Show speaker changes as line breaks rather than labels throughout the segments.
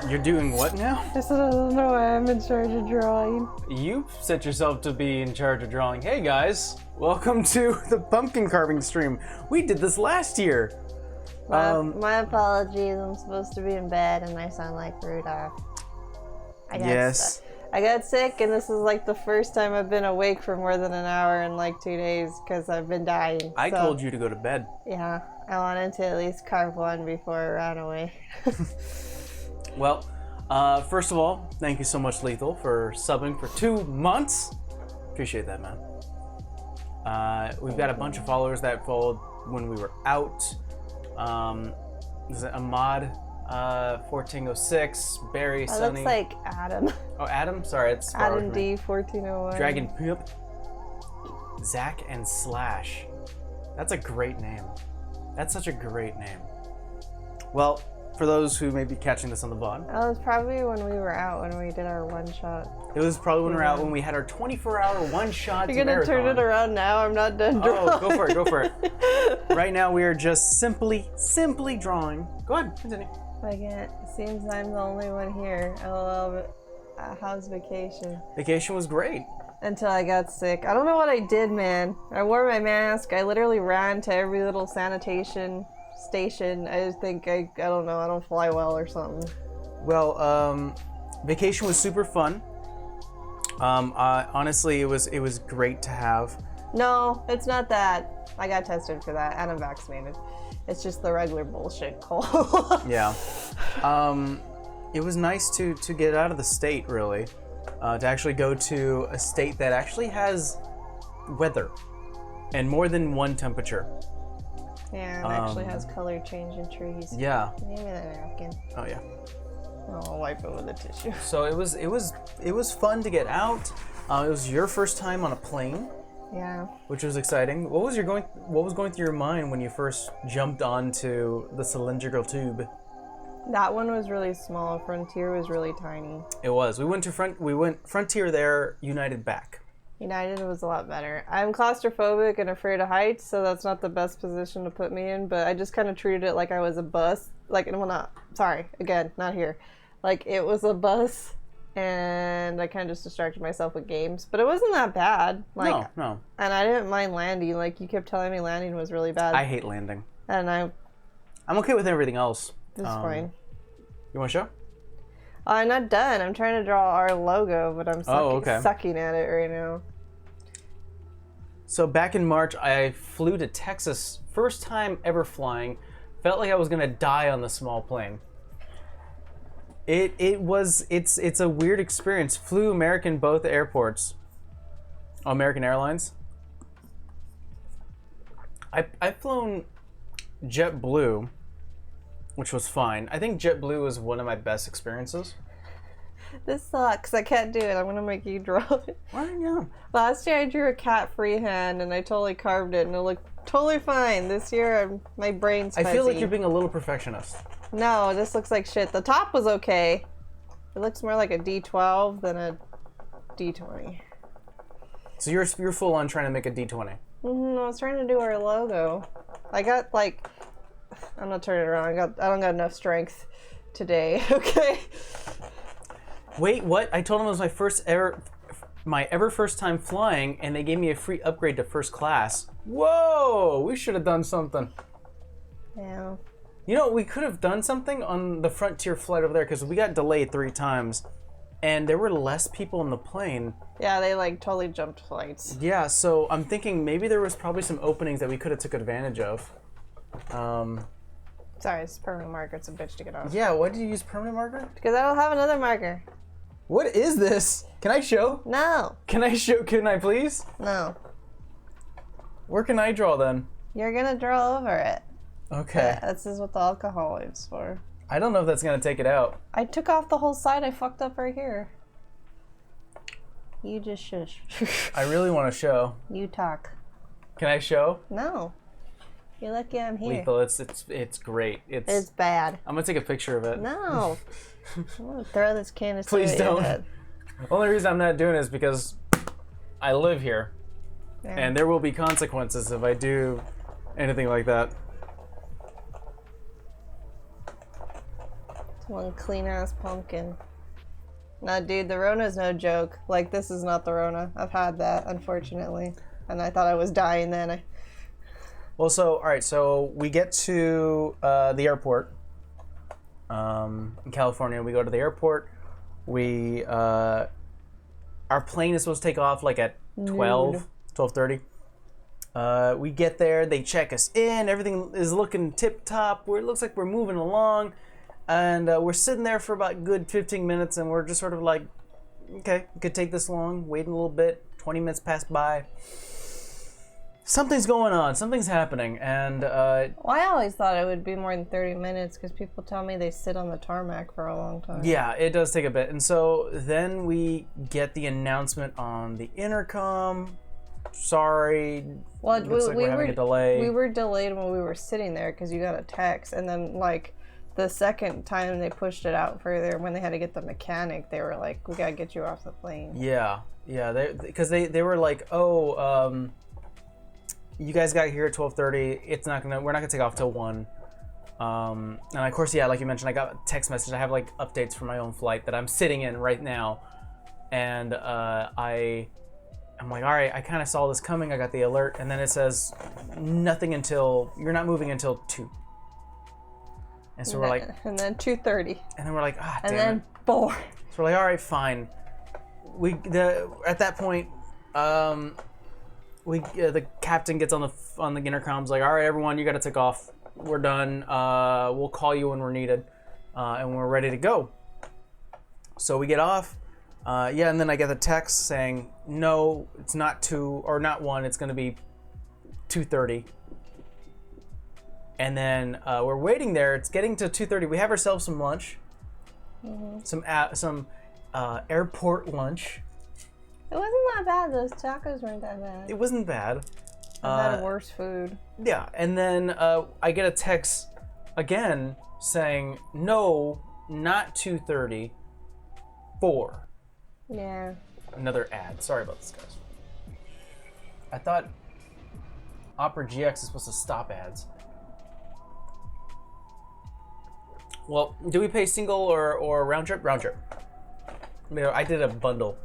You're doing what now?
I said I don't know why I'm in charge of drawing.
You set yourself to be in charge of drawing. Hey guys, welcome to the pumpkin carving stream. We did this last year.
My apologies, I'm supposed to be in bed and I sound like Rudolph. I got sick and this is like the first time I've been awake for more than an hour in like 2 days because I've been dying.
I told you to go to bed.
Yeah, I wanted to at least carve one before I ran away.
Well, first of all, thank you so much, Lethal, for subbing for 2 months. Appreciate that, man. We've got a bunch of followers that followed when we were out. Is it Ahmad, 1406, Barry,
That
Sunny.
looks like Adam.
Oh, Adam? Sorry, it's
Adam D, 1401.
Dragon Pimp, Zach, and Slash. That's a great name. That's such a great name. Well, for those who may be catching this on the VOD,
That was probably when we were out when we did our one shot.
it was probably when we were out when we had our 24-hour one-shot
You're gonna turn it around now? I'm not done drawing.
Oh, go for it, go for it. Right now we are just simply drawing. Go ahead, continue.
I can't. It seems I'm the only one here. LOL. How's vacation?
Vacation was great.
Until I got sick. I don't know what I did, man. I wore my mask. I literally ran to every little sanitation station. I just think I don't know. I don't fly well or something.
Well, vacation was super fun. Honestly, it was great to have.
No, it's not that. I got tested for that and I'm vaccinated. It's just the regular bullshit cold.
Yeah. It was nice to get out of the state, really. To actually go to a state that actually has weather and more than one temperature.
Yeah, it actually has color change in trees.
Yeah.
Give me that napkin.
Oh yeah.
I'll wipe it with a tissue.
So it was fun to get out. It was your first time on a plane.
Yeah.
Which was exciting. What was going through your mind when you first jumped onto the cylindrical tube?
That one was really small. Frontier was really tiny.
It was. We went Frontier there, United back.
United was a lot better. I'm claustrophobic and afraid of heights, so that's not the best position to put me in, but I just kind of treated it like I was a bus. Like, well, not here. Like, it was a bus, and I kind of just distracted myself with games, but it wasn't that bad. Like,
No.
And I didn't mind landing. Like, you kept telling me landing was really bad.
I hate landing.
And I'm
okay with everything else.
It's fine.
You want to show?
I'm not done. I'm trying to draw our logo, but I'm sucking at it right now.
So back in March, I flew to Texas. First time ever flying. Felt like I was gonna die on the small plane. It's a weird experience. Flew American both airports. American Airlines. I've flown JetBlue, which was fine. I think JetBlue was one of my best experiences.
This sucks. I can't do it. I'm gonna make you draw it.
Why not?
Last year I drew a cat freehand and I totally carved it and it looked totally fine. This year my brain's fuzzy.
I feel like you're being a little perfectionist.
No, this looks like shit. The top was okay. It looks more like a D12 than a D20.
So you're full on trying to make a D20.
I was trying to do our logo. I got like, I'm not turning it around. I don't got enough strength today. Okay.
Wait, what? I told them it was my ever first time flying, and they gave me a free upgrade to first class. Whoa! We should have done something.
Yeah.
You know, we could have done something on the Frontier flight over there because we got delayed 3 times, and there were less people on the plane.
Yeah, they like totally jumped flights.
Yeah, so I'm thinking maybe there was probably some openings that we could have took advantage of.
Sorry, it's permanent marker. It's a bitch to get off.
Yeah, why did you use permanent marker?
Because I don't have another marker.
What is this? Can I show?
No.
Can I show? Can I please?
No.
Where can I draw then?
You're gonna draw over it.
Okay.
This is what the alcohol is for.
I don't know if that's gonna take it out.
I took off the whole side. I fucked up right here. You just shush.
I really want to show.
You talk.
Can I show?
No. You're lucky I'm here.
Lethal, it's great.
It's bad.
I'm gonna take a picture of it.
No. I'm gonna throw this canister.
Please
at your
don't.
head.
Only reason I'm not doing it is because I live here,
Yeah.
and there will be consequences if I do anything like that.
One clean ass pumpkin. Nah, dude, the Rona's no joke. Like, this is not the Rona. I've had that, unfortunately. And I thought I was dying then.
Well, so, all right, so we get to the airport in California. We go to the airport. Our plane is supposed to take off like at 12:30. We get there. They check us in. Everything is looking tip-top. It looks like we're moving along. And we're sitting there for about a good 15 minutes, and we're just sort of like, okay, it could take this long. Waiting a little bit. 20 minutes pass by. Something's going on. Something's happening. And
well, I always thought it would be more than 30 minutes because people tell me they sit on the tarmac for a long time.
yeah, it does take a bit. And so then we get the announcement on the intercom. Sorry.
Well,
looks like we're having a delay.
We were delayed when we were sitting there because you got a text, and then like the second time they pushed it out further when they had to get the mechanic, they were like, "We gotta get you off the plane."
Yeah, because they were like, oh, you guys got here at 12:30. We're not gonna take off till 1. And of course, yeah, like you mentioned, I got a text message. I have like updates for my own flight that I'm sitting in right now, and I'm like, all right, I kind of saw this coming. I got the alert, and then it says you're not moving until 2. And so we're like,
and then 2:30,
and then we're like, ah, damn
and then
it.
4.
So we're like, all right, fine. At that point, the captain gets on the intercoms like, all right, everyone, you got to take off. We're done. We'll call you when we're needed, and we're ready to go. So we get off. And then I get the text saying, no, it's not 2 or not 1. It's going to be 2:30. And then we're waiting there. It's getting to 2:30. We have ourselves some lunch, some airport lunch.
It wasn't that bad. Those tacos weren't that bad.
It wasn't bad.
I've had worse food.
Yeah, and then I get a text again saying, no, not 2:30, 4.
Yeah.
Another ad. Sorry about this, guys. I thought Opera GX is supposed to stop ads. Well, do we pay single or round trip? Round trip. I did a bundle.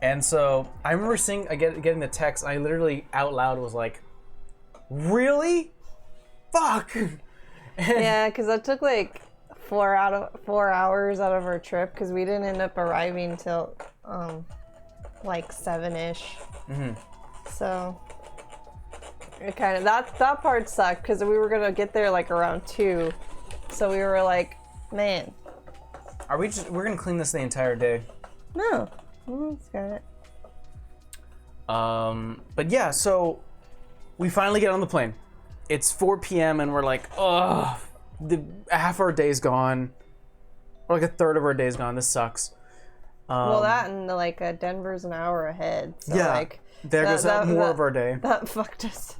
And so I remember getting the text, and I literally out loud was like, really? Fuck!
Yeah, because that took like 4 hours out of our trip because we didn't end up arriving till like 7-ish.
Mm-hmm.
So it kind of that part sucked because we were gonna get there like around 2. So we were like, man.
We're gonna clean this the entire day?
No. It's got it.
But yeah, so we finally get on the plane. It's 4 p.m. and we're like, oh, half our day's gone. Or like a third of our day's gone. This sucks.
Well, that and like Denver's an hour ahead. So
yeah,
like
there goes more of our day.
That fucked us.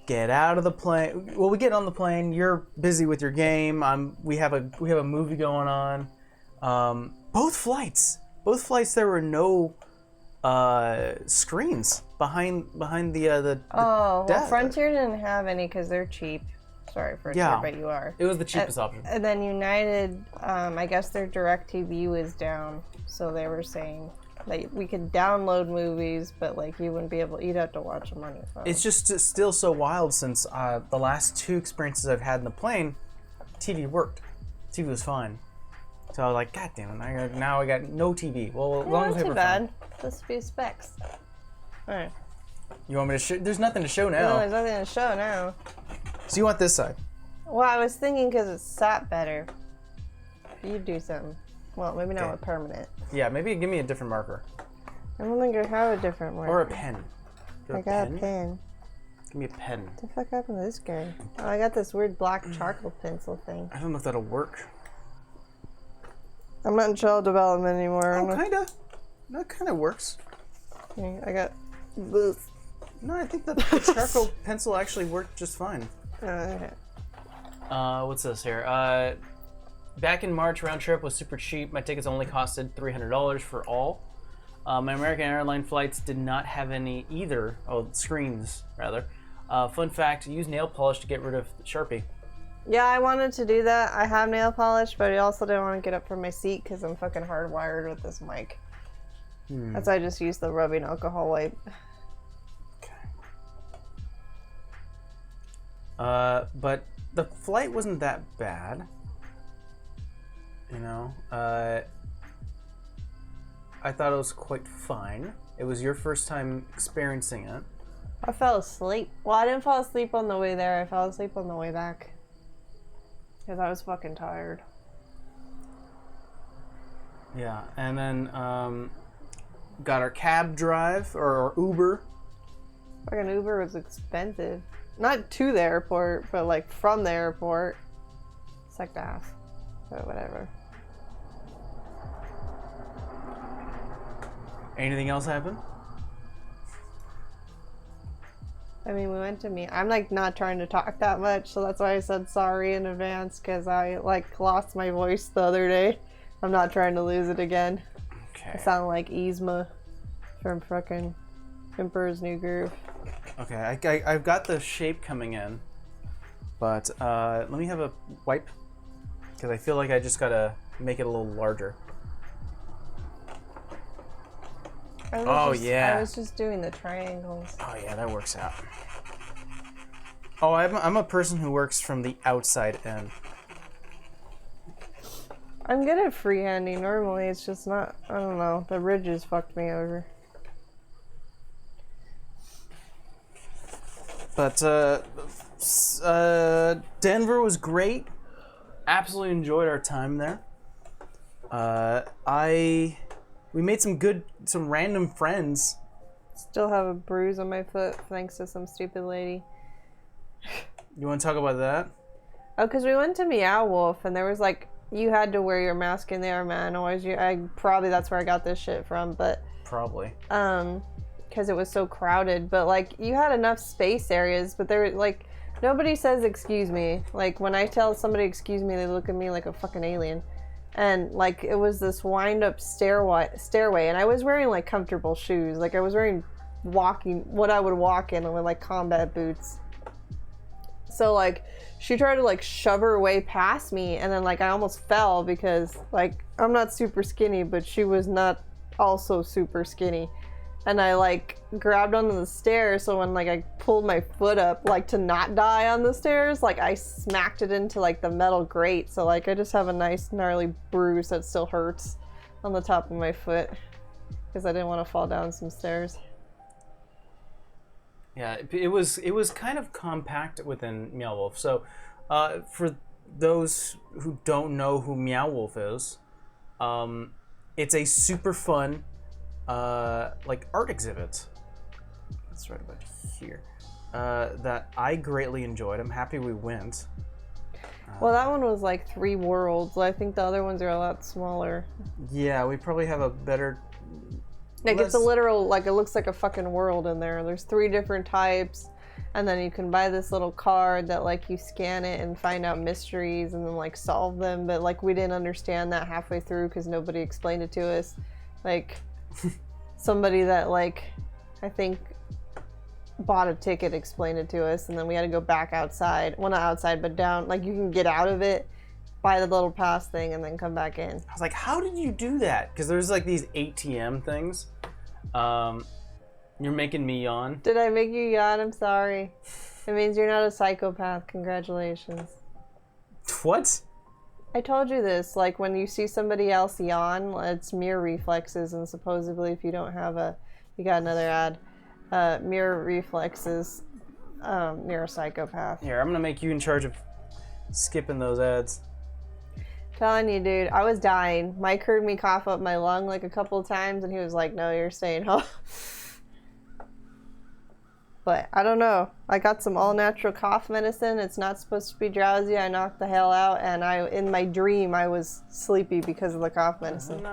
Get out of the plane. Well, we get on the plane. You're busy with your game. We have a movie going on. Both flights, there were no screens behind the
well,
desk.
Frontier didn't have any because they're cheap. Sorry, Frontier, but you are.
It was the cheapest option.
And then United, I guess their DirecTV was down, so they were saying that we could download movies, but like you'd have to watch them on your phone.
It's just still so wild since the last 2 experiences I've had in the plane, TV worked. TV was fine. So I was like, God damn it! Now I got no TV. Well, as long as
not
I
too bad. Just a few specs. All right.
You want me to show? There's nothing to show
No,
now.
there's nothing to show now.
So you want this side?
Well, I was thinking because it sat better. You do something. Well, maybe not
Okay.
with permanent.
Yeah, maybe give me a different marker
I don't think I have a different one.
or a pen.
I got a pen.
Give me a pen.
What the fuck happened to this guy? Oh, I got this weird black charcoal pencil thing.
I don't know if that'll work.
I'm not in child development anymore.
Oh, kinda. No, it kind of works.
I got this.
No, I think the charcoal pencil actually worked just fine.
Okay.
What's this here? Back in March, round trip was super cheap. My tickets only costed $300 for all. My American Airlines flights did not have any either. Oh, screens rather. Fun fact: use nail polish to get rid of Sharpie.
Yeah, I wanted to do that. I have nail polish, but I also didn't want to get up from my seat because I'm fucking hardwired with this mic. That's why I just used the rubbing alcohol wipe.
But the flight wasn't that bad. You know, I thought it was quite fine. It was your first time experiencing it.
I fell asleep. Well, I didn't fall asleep on the way there. I fell asleep on the way back. Because I was fucking tired.
Yeah, and then got our cab drive or Uber.
Fucking Uber was expensive. Not to the airport, but like from the airport. It's like half. But whatever.
Anything else happen?
I mean, we went to meet. I'm like not trying to talk that much, so that's why I said sorry in advance, because I like lost my voice the other day. I'm not trying to lose it again.
Okay.
I sound like Yzma from fucking Emperor's New Groove.
Okay, I've got the shape coming in, but let me have a wipe, because I feel like I just gotta make it a little larger.
I was just doing the triangles.
Oh yeah, that works out. Oh, I'm a person who works from the outside in.
I'm good at freehanding normally, it's just not, I don't know, the ridges fucked me over.
But Denver was great. Absolutely enjoyed our time there. We made some random friends.
Still have a bruise on my foot thanks to some stupid lady.
You want to talk about that?
Oh, because we went to Meow Wolf and there was like, you had to wear your mask in there, man. Otherwise, probably that's where I got this shit from. But
probably
because it was so crowded. But like, you had enough space areas, but there like nobody says excuse me. Like when I tell somebody excuse me, they look at me like a fucking alien. And like it was this wind-up stairway, and I was wearing like comfortable shoes. Like I was wearing what I would walk in with like combat boots. So like she tried to like shove her way past me, and then like I almost fell because like I'm not super skinny, but she was not also super skinny. And I like grabbed onto the stairs, so when like I pulled my foot up like to not die on the stairs, like I smacked it into like the metal grate, so like I just have a nice gnarly bruise that still hurts on the top of my foot because I didn't want to fall down some stairs.
Yeah, it was kind of compact within Meow Wolf. So for those who don't know who Meow Wolf is, it's a super fun like art exhibit. That's right about here. That I greatly enjoyed. I'm happy we went.
Well, that one was like 3 worlds. I think the other ones are a lot smaller.
Yeah, we probably have a better.
Like it's a literal, like it looks like a fucking world in there. There's 3 different types, and then you can buy this little card that like you scan it and find out mysteries and then like solve them. But like we didn't understand that halfway through because nobody explained it to us. Like somebody that like I think bought a ticket explained it to us, and then we had to go back outside. Well, not outside, but down. Like you can get out of it, buy the little pass thing, and then come back in.
I was like, how did you do that? Because there's like these ATM things. You're making me yawn.
Did I make you yawn? I'm sorry. It means you're not a psychopath. Congratulations.
What?
I told you this. Like when you see somebody else yawn, it's mirror reflexes, and supposedly if you don't have you got another ad. Mirror reflexes. You're a psychopath.
Here, I'm gonna make you in charge of skipping those ads.
Telling you, dude, I was dying. Mike heard me cough up my lung like a couple of times, and he was like, "No, you're staying home." But I don't know. I got some all-natural cough medicine. It's not supposed to be drowsy. I knocked the hell out, and in my dream, I was sleepy because of the cough medicine.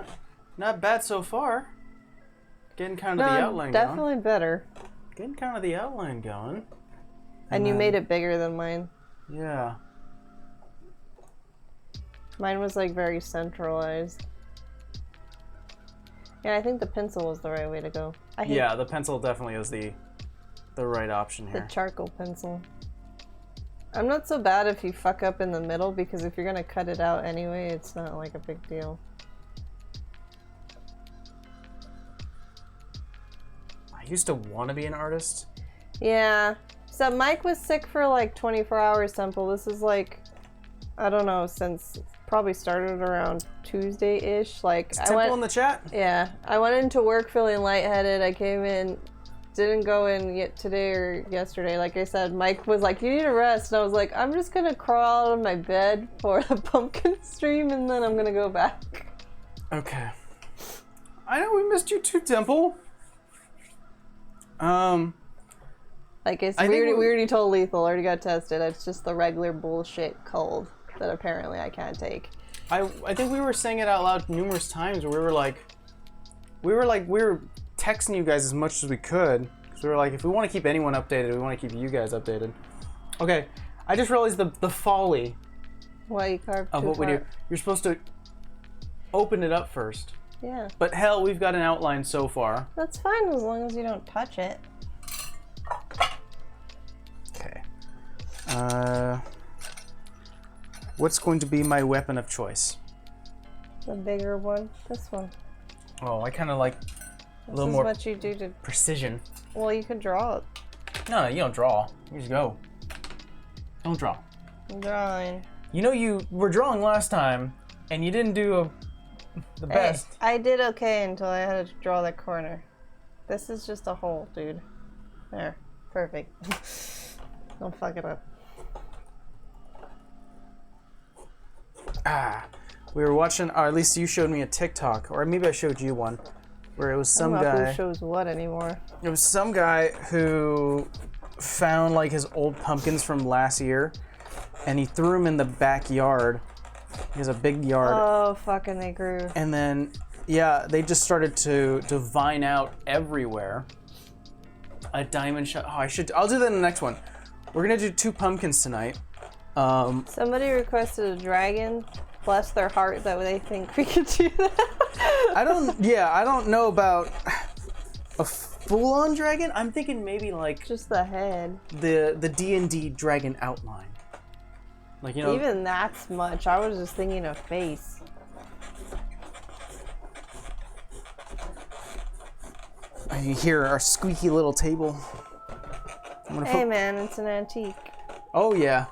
Not bad so far. Getting kind of the outline going.
Definitely better.
Getting kind of the outline going.
And you made it bigger than mine.
Yeah.
Mine was like very centralized. Yeah, I think the pencil was the right way to go.
The pencil definitely is the right option here.
The charcoal pencil. I'm not so bad if you fuck up in the middle, because if you're gonna cut it out anyway, it's not like a big deal.
I used to want to be an artist.
Yeah. So Mike was sick for like 24 hours, Temple. This is like, I don't know, since probably started around Tuesday-ish. Like,
Is Temple in the chat?
Yeah. I went into work feeling lightheaded. I came in, didn't go in yet today or yesterday. Like I said, Mike was like, you need to rest. And I was like, I'm just gonna crawl out of my bed for the pumpkin stream and then I'm gonna go back.
Okay. I know we missed you too, Temple.
Like I said, we already told Lethal, already got tested. It's just the regular bullshit cold that apparently I can't take.
I think we were saying it out loud numerous times where we were texting you guys as much as we could. So we were like, if we want to keep anyone updated, we want to keep you guys updated. Okay, I just realized the folly
Why you carved
of
too
what we
far.
do. You're supposed to open it up first.
Yeah.
But hell, we've got an outline so far.
That's fine as long as you don't touch it.
Okay. What's going to be my weapon of choice?
The bigger one. This one.
Oh, I kind of like a
This
little
is
more
what you do to...
precision.
Well, you could draw it.
No, you don't draw. You just go. Don't draw.
I'm drawing.
You know you were drawing last time, and you didn't do the best.
I did okay until I had to draw that corner. This is just a hole, dude. There. Perfect. Don't fuck it up.
We were watching, or at least you showed me a TikTok, or maybe I showed you one, where it was some
I don't know
guy.
who shows what anymore.
It was some guy who found like his old pumpkins from last year, and he threw them in the backyard. He has a big yard,
Oh, fucking they grew.
and then yeah, they just started to vine out everywhere. A diamond shot. Oh, I'll do that in the next one. We're gonna do 2 pumpkins tonight.
Somebody requested a dragon. Bless their heart that they think we could do that.
I don't know about a full-on dragon. I'm thinking maybe like
Just the head.
the D&D dragon outline. Like, you know,
Even that's much. I was just thinking of face.
you hear our squeaky little table. I'm gonna
Hey
put,
man, it's an antique.
oh yeah.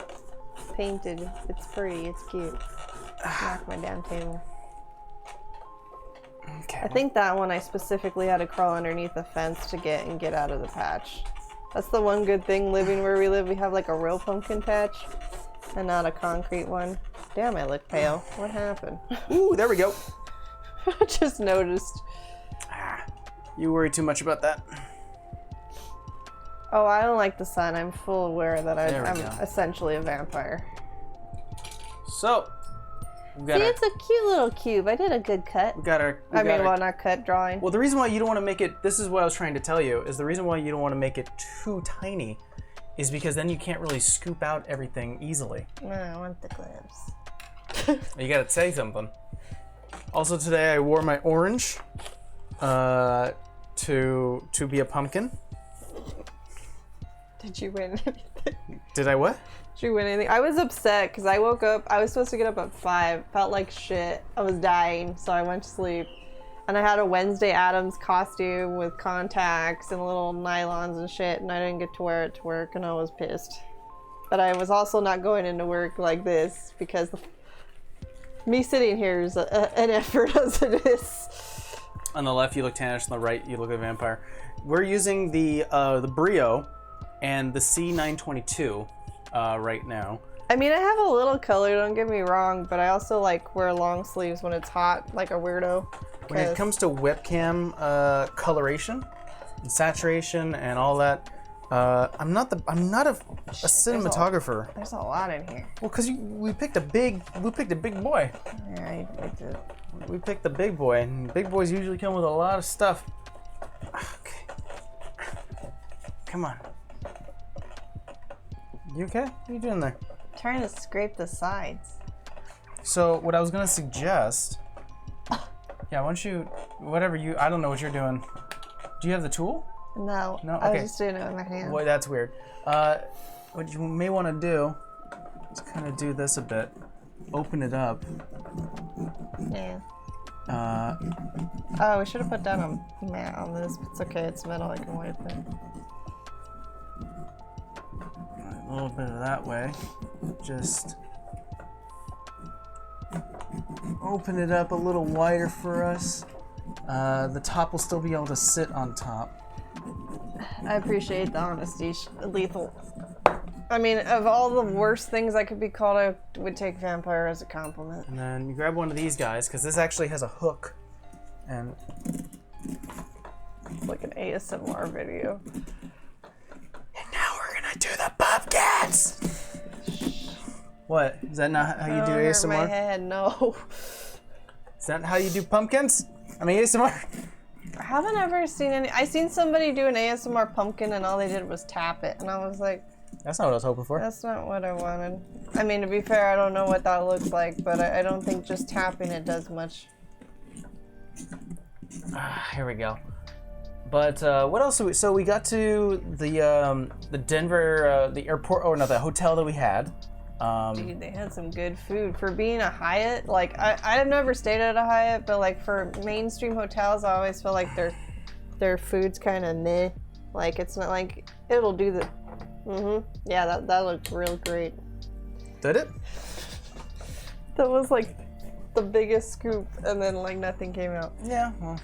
Painted. It's pretty. It's cute. Knock my damn table.
Okay.
I think that one I specifically had to crawl underneath the fence to get out of the patch. That's the one good thing living where we live. We have like a real pumpkin patch and not a concrete one. Damn, I look pale. What happened?
Ooh, there we go.
I just noticed.
You worry too much about that.
Oh, I don't like the sun. I'm full aware that
There we
I'm
go.
essentially a vampire.
So, we got
See,
our,
it's a cute little cube. I did a good cut.
we got our.
Not cut, drawing.
Well, the reason why you don't want to make it. This is what I was trying to tell you. Is the reason why you don't want to make it too tiny, is because then you can't really scoop out everything easily.
No, I want the glimpse.
You gotta say something. Also today I wore my orange to be a pumpkin.
Did you win anything?
Did I what?
Did you win anything? I was upset because I woke up. I was supposed to get up at 5. Felt like shit. I was dying, so I went to sleep. And I had a Wednesday Addams costume with contacts and little nylons and shit, and I didn't get to wear it to work, and I was pissed. But I was also not going into work like this because me sitting here is an effort as it is.
On the left you look tannish, on the right you look like a vampire. We're using the Brio and the C922 right now.
I mean, I have a little color, don't get me wrong, but I also like wear long sleeves when it's hot, like a weirdo.
When it comes to webcam coloration and saturation and all that, I'm not a cinematographer.
There's a lot in here.
Well, cause we picked a big boy.
Yeah, I did.
We picked the big boy, and big boys usually come with a lot of stuff. Okay. Come on. You okay? What are you doing there?
Trying to scrape the sides.
So what I was gonna suggest, yeah, why don't you, I don't know what you're doing. Do you have the tool?
No,
No?
I
Okay.
was just doing it with my hand.
Boy, that's weird. What you may want to do let's kind of do this a bit. Open it up.
Yeah. Oh, we should have put down a mat on this. But it's okay. It's metal. I can wipe it.
Right, a little bit of that way. Just open it up a little wider for us. The top will still be able to sit on top.
I appreciate the honesty, Lethal. I mean, of all the worst things I could be called, I would take vampire as a compliment.
And then you grab one of these guys, because this actually has a hook. And
It's like an ASMR video.
And now we're gonna do the pumpkins! What? Is that not how you do
Hurt
ASMR?
my head, no.
Is that how you do pumpkins? I mean ASMR?
I haven't ever seen any. I seen somebody do an ASMR pumpkin and all they did was tap it, and I was like,
That's not what I was hoping for.
that's not what I wanted. I mean, to be fair, I don't know what that looks like, but I don't think just tapping it does much.
Here we go. But what else? So we got to the Denver, the airport, or no, the hotel that we had.
Dude, they had some good food. For being a Hyatt, like, I've never stayed at a Hyatt, but like for mainstream hotels, I always feel like their food's kind of meh. Like, it's not like, it'll do the, yeah, that looked real great.
Did it?
That was like the biggest scoop, and then like nothing came out.
Yeah, well.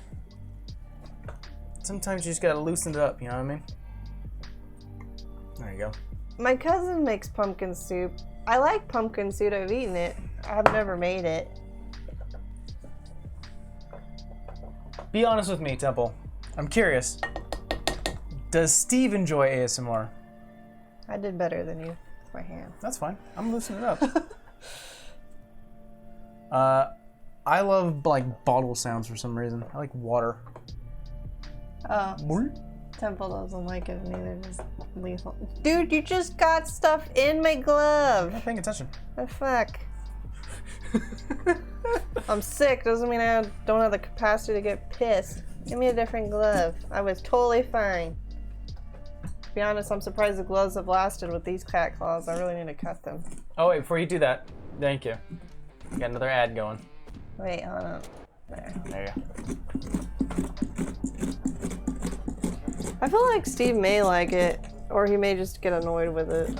Sometimes you just gotta loosen it up, you know what I mean? There you go.
My cousin makes pumpkin soup. I like pumpkin soup. I've eaten it. I've never made it.
Be honest with me, Temple. I'm curious. Does Steve enjoy ASMR?
I did better than you with my hand.
That's fine. I'm loosening it up. I love like bottle sounds for some reason. I like water.
Oh, Temple doesn't like it, and neither does Lethal. Dude, you just got stuff in my
I'm
glove.
not paying attention.
The fuck? I'm sick. Doesn't mean I don't have the capacity to get pissed. Give me a different glove. I was totally fine. To be honest, I'm surprised the gloves have lasted with these cat claws. I really need to cut them.
Oh wait, before you do that, thank you. Got another ad going.
Wait, hold on.
There you go.
I feel like Steve may like it, or he may just get annoyed with it.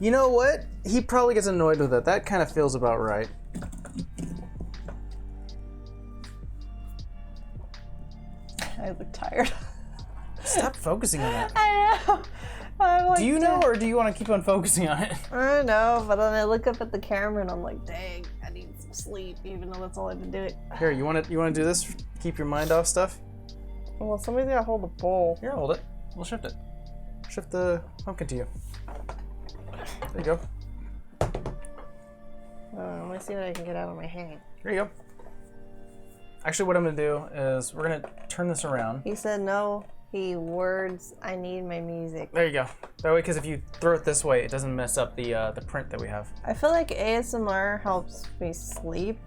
You know what? He probably gets annoyed with it. That kind of feels about right.
I look tired.
Stop focusing on that.
I know. I'm like,
Do you know, or do you want to keep on focusing on it?
I don't know, but then I look up at the camera and I'm like, dang, I need some sleep, even though that's all I've been doing.
Here, you want to do this? Keep your mind off stuff.
Well, somebody's gotta hold the bowl.
Here, hold it. We'll shift it. Shift the pumpkin to you. There you go.
Let me see what I can get out of my hand.
There you go. Actually, what I'm gonna do is we're gonna turn this around.
He said no. He words. I need my music.
There you go. That way, because if you throw it this way, it doesn't mess up the print that we have.
I feel like ASMR helps me sleep.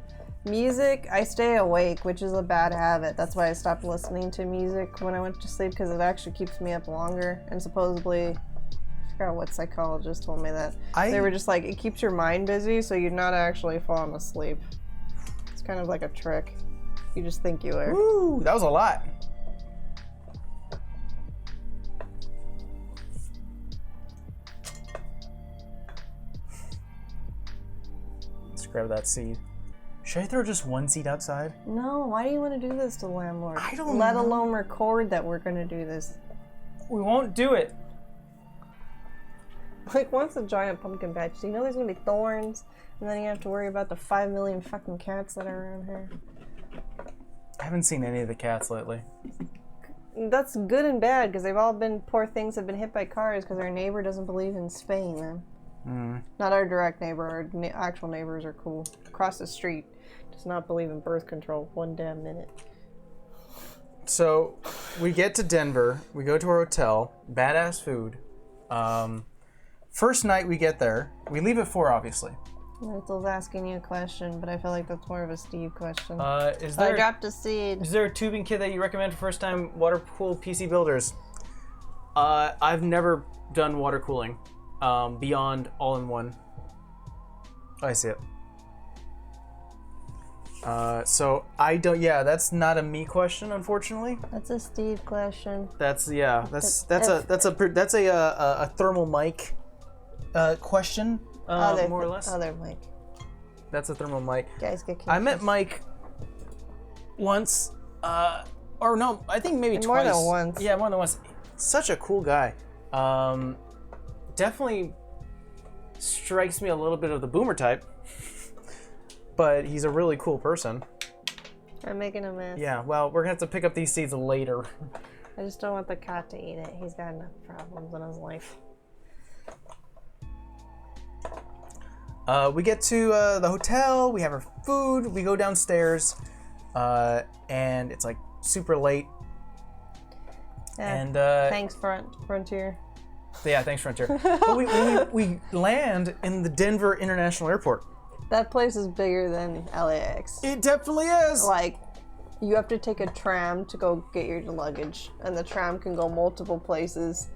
Music, I stay awake, which is a bad habit. That's why I stopped listening to music when I went to sleep, because it actually keeps me up longer. And supposedly, I forgot what psychologist told me that. They were just like, it keeps your mind busy, so you're not actually falling asleep. It's kind of like a trick. You just think you are.
Woo! That was a lot. Let's grab that seed. Should I throw just one seed outside?
No, why do you want to do this to the landlord?
I don't
Let
know.
alone record that we're going to do this.
We won't do it.
Like, once a giant pumpkin patch, do you know there's going to be thorns? And then you have to worry about the 5 million fucking cats that are around here.
I haven't seen any of the cats lately.
That's good and bad, because they've all been, poor things have been hit by cars because our neighbor doesn't believe in spaying them. Not our direct neighbor, our actual neighbors are cool. Across the street does not believe in birth control one damn minute.
So we get to Denver, we go to our hotel, badass food. First night we get there, we leave at 4 obviously.
Rachel's asking you a question, but I feel like that's more of a Steve question.
I
dropped a seed.
Is there a tubing kit that you recommend for first time water cooled PC builders? I've never done water cooling beyond all-in-one. I see it. So I don't. Yeah, that's not a me question, unfortunately.
That's a Steve question.
That's a thermal mic question, more or less.
Other Mike.
That's a thermal mic.
Guys get confused.
I met Mike once, or no, I think maybe
More
twice.
than once.
Yeah, more than once. Such a cool guy. Definitely strikes me a little bit of the boomer type, but he's a really cool person.
I'm making a mess.
Yeah, well, we're gonna have to pick up these seeds later.
I just don't want the cat to eat it. He's got enough problems in his life.
We get to the hotel, we have our food, we go downstairs, and it's like super late.
Yeah.
And
Thanks, Frontier.
yeah, thanks, Frontier. But we land in the Denver International Airport.
That place is bigger than LAX.
It definitely is.
Like, you have to take a tram to go get your luggage, and the tram can go multiple places.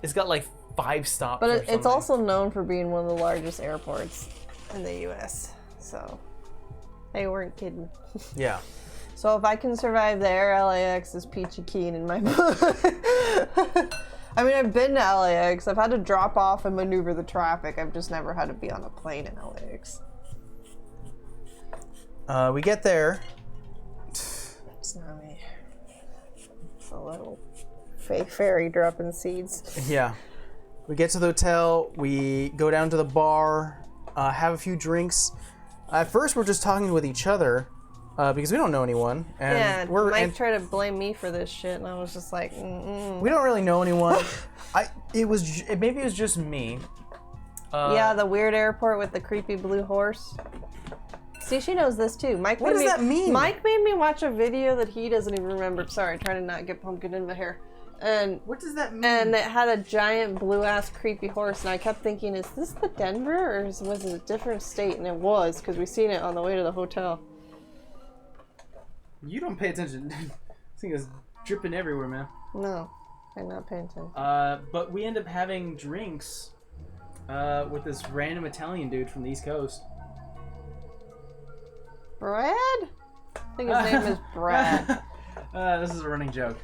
It's got like 5 stops.
But
or
it's
something.
also known for being one of the largest airports in the U.S. So, they weren't kidding.
Yeah.
So if I can survive there, LAX is peachy keen in my book. I mean, I've been to LAX. I've had to drop off and maneuver the traffic. I've just never had to be on a plane in LAX.
We get there.
It's not me. It's a little fake fairy dropping seeds.
Yeah. We get to the hotel. We go down to the bar, have a few drinks. At first, we're just talking with each other because we don't know anyone. And
Yeah, Mike tried to blame me for this shit, and I was just like,
we don't really know anyone. Maybe it was just me.
yeah, the weird airport with the creepy blue horse. See, she knows this too. What
does that mean?
Mike made me watch a video that he doesn't even remember. Sorry, trying to not get pumpkin in my hair. And
What does that mean?
and it had a giant blue ass creepy horse, and I kept thinking, is this the Denver or was it a different state? And it was, because we seen it on the way to the hotel.
You don't pay attention. This thing is dripping everywhere, man.
No, I'm not paying attention.
But we end up having drinks with this random Italian dude from the East Coast.
Brad? I think his name is Brad.
This is a running joke.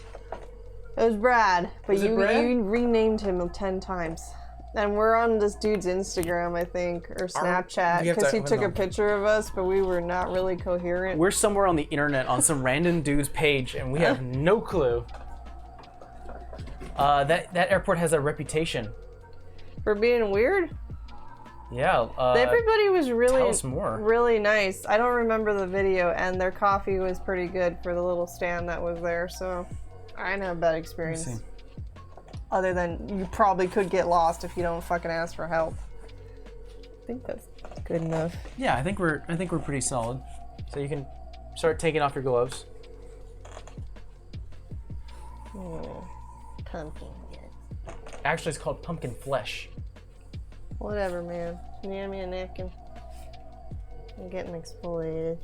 It was Brad, but
Was it Brad?
you renamed him 10 times. And we're on this dude's Instagram, I think, or Snapchat,
we have
because
to-
he took
no.
a picture of us, but we were not really coherent.
We're somewhere on the internet on some random dude's page, and we have no clue. That airport has a reputation.
For being weird?
Yeah.
Everybody was really,
tell us more.
really nice. I don't remember the video, and their coffee was pretty good for the little stand that was there, so I didn't have a bad experience.
see.
Other than you probably could get lost if you don't fucking ask for help. I think that's good enough.
Yeah, I think we're pretty solid. So you can start taking off your gloves.
Pumpkin.
Actually, it's called pumpkin flesh.
Whatever, man. Can you hand me a napkin? I'm getting exfoliated.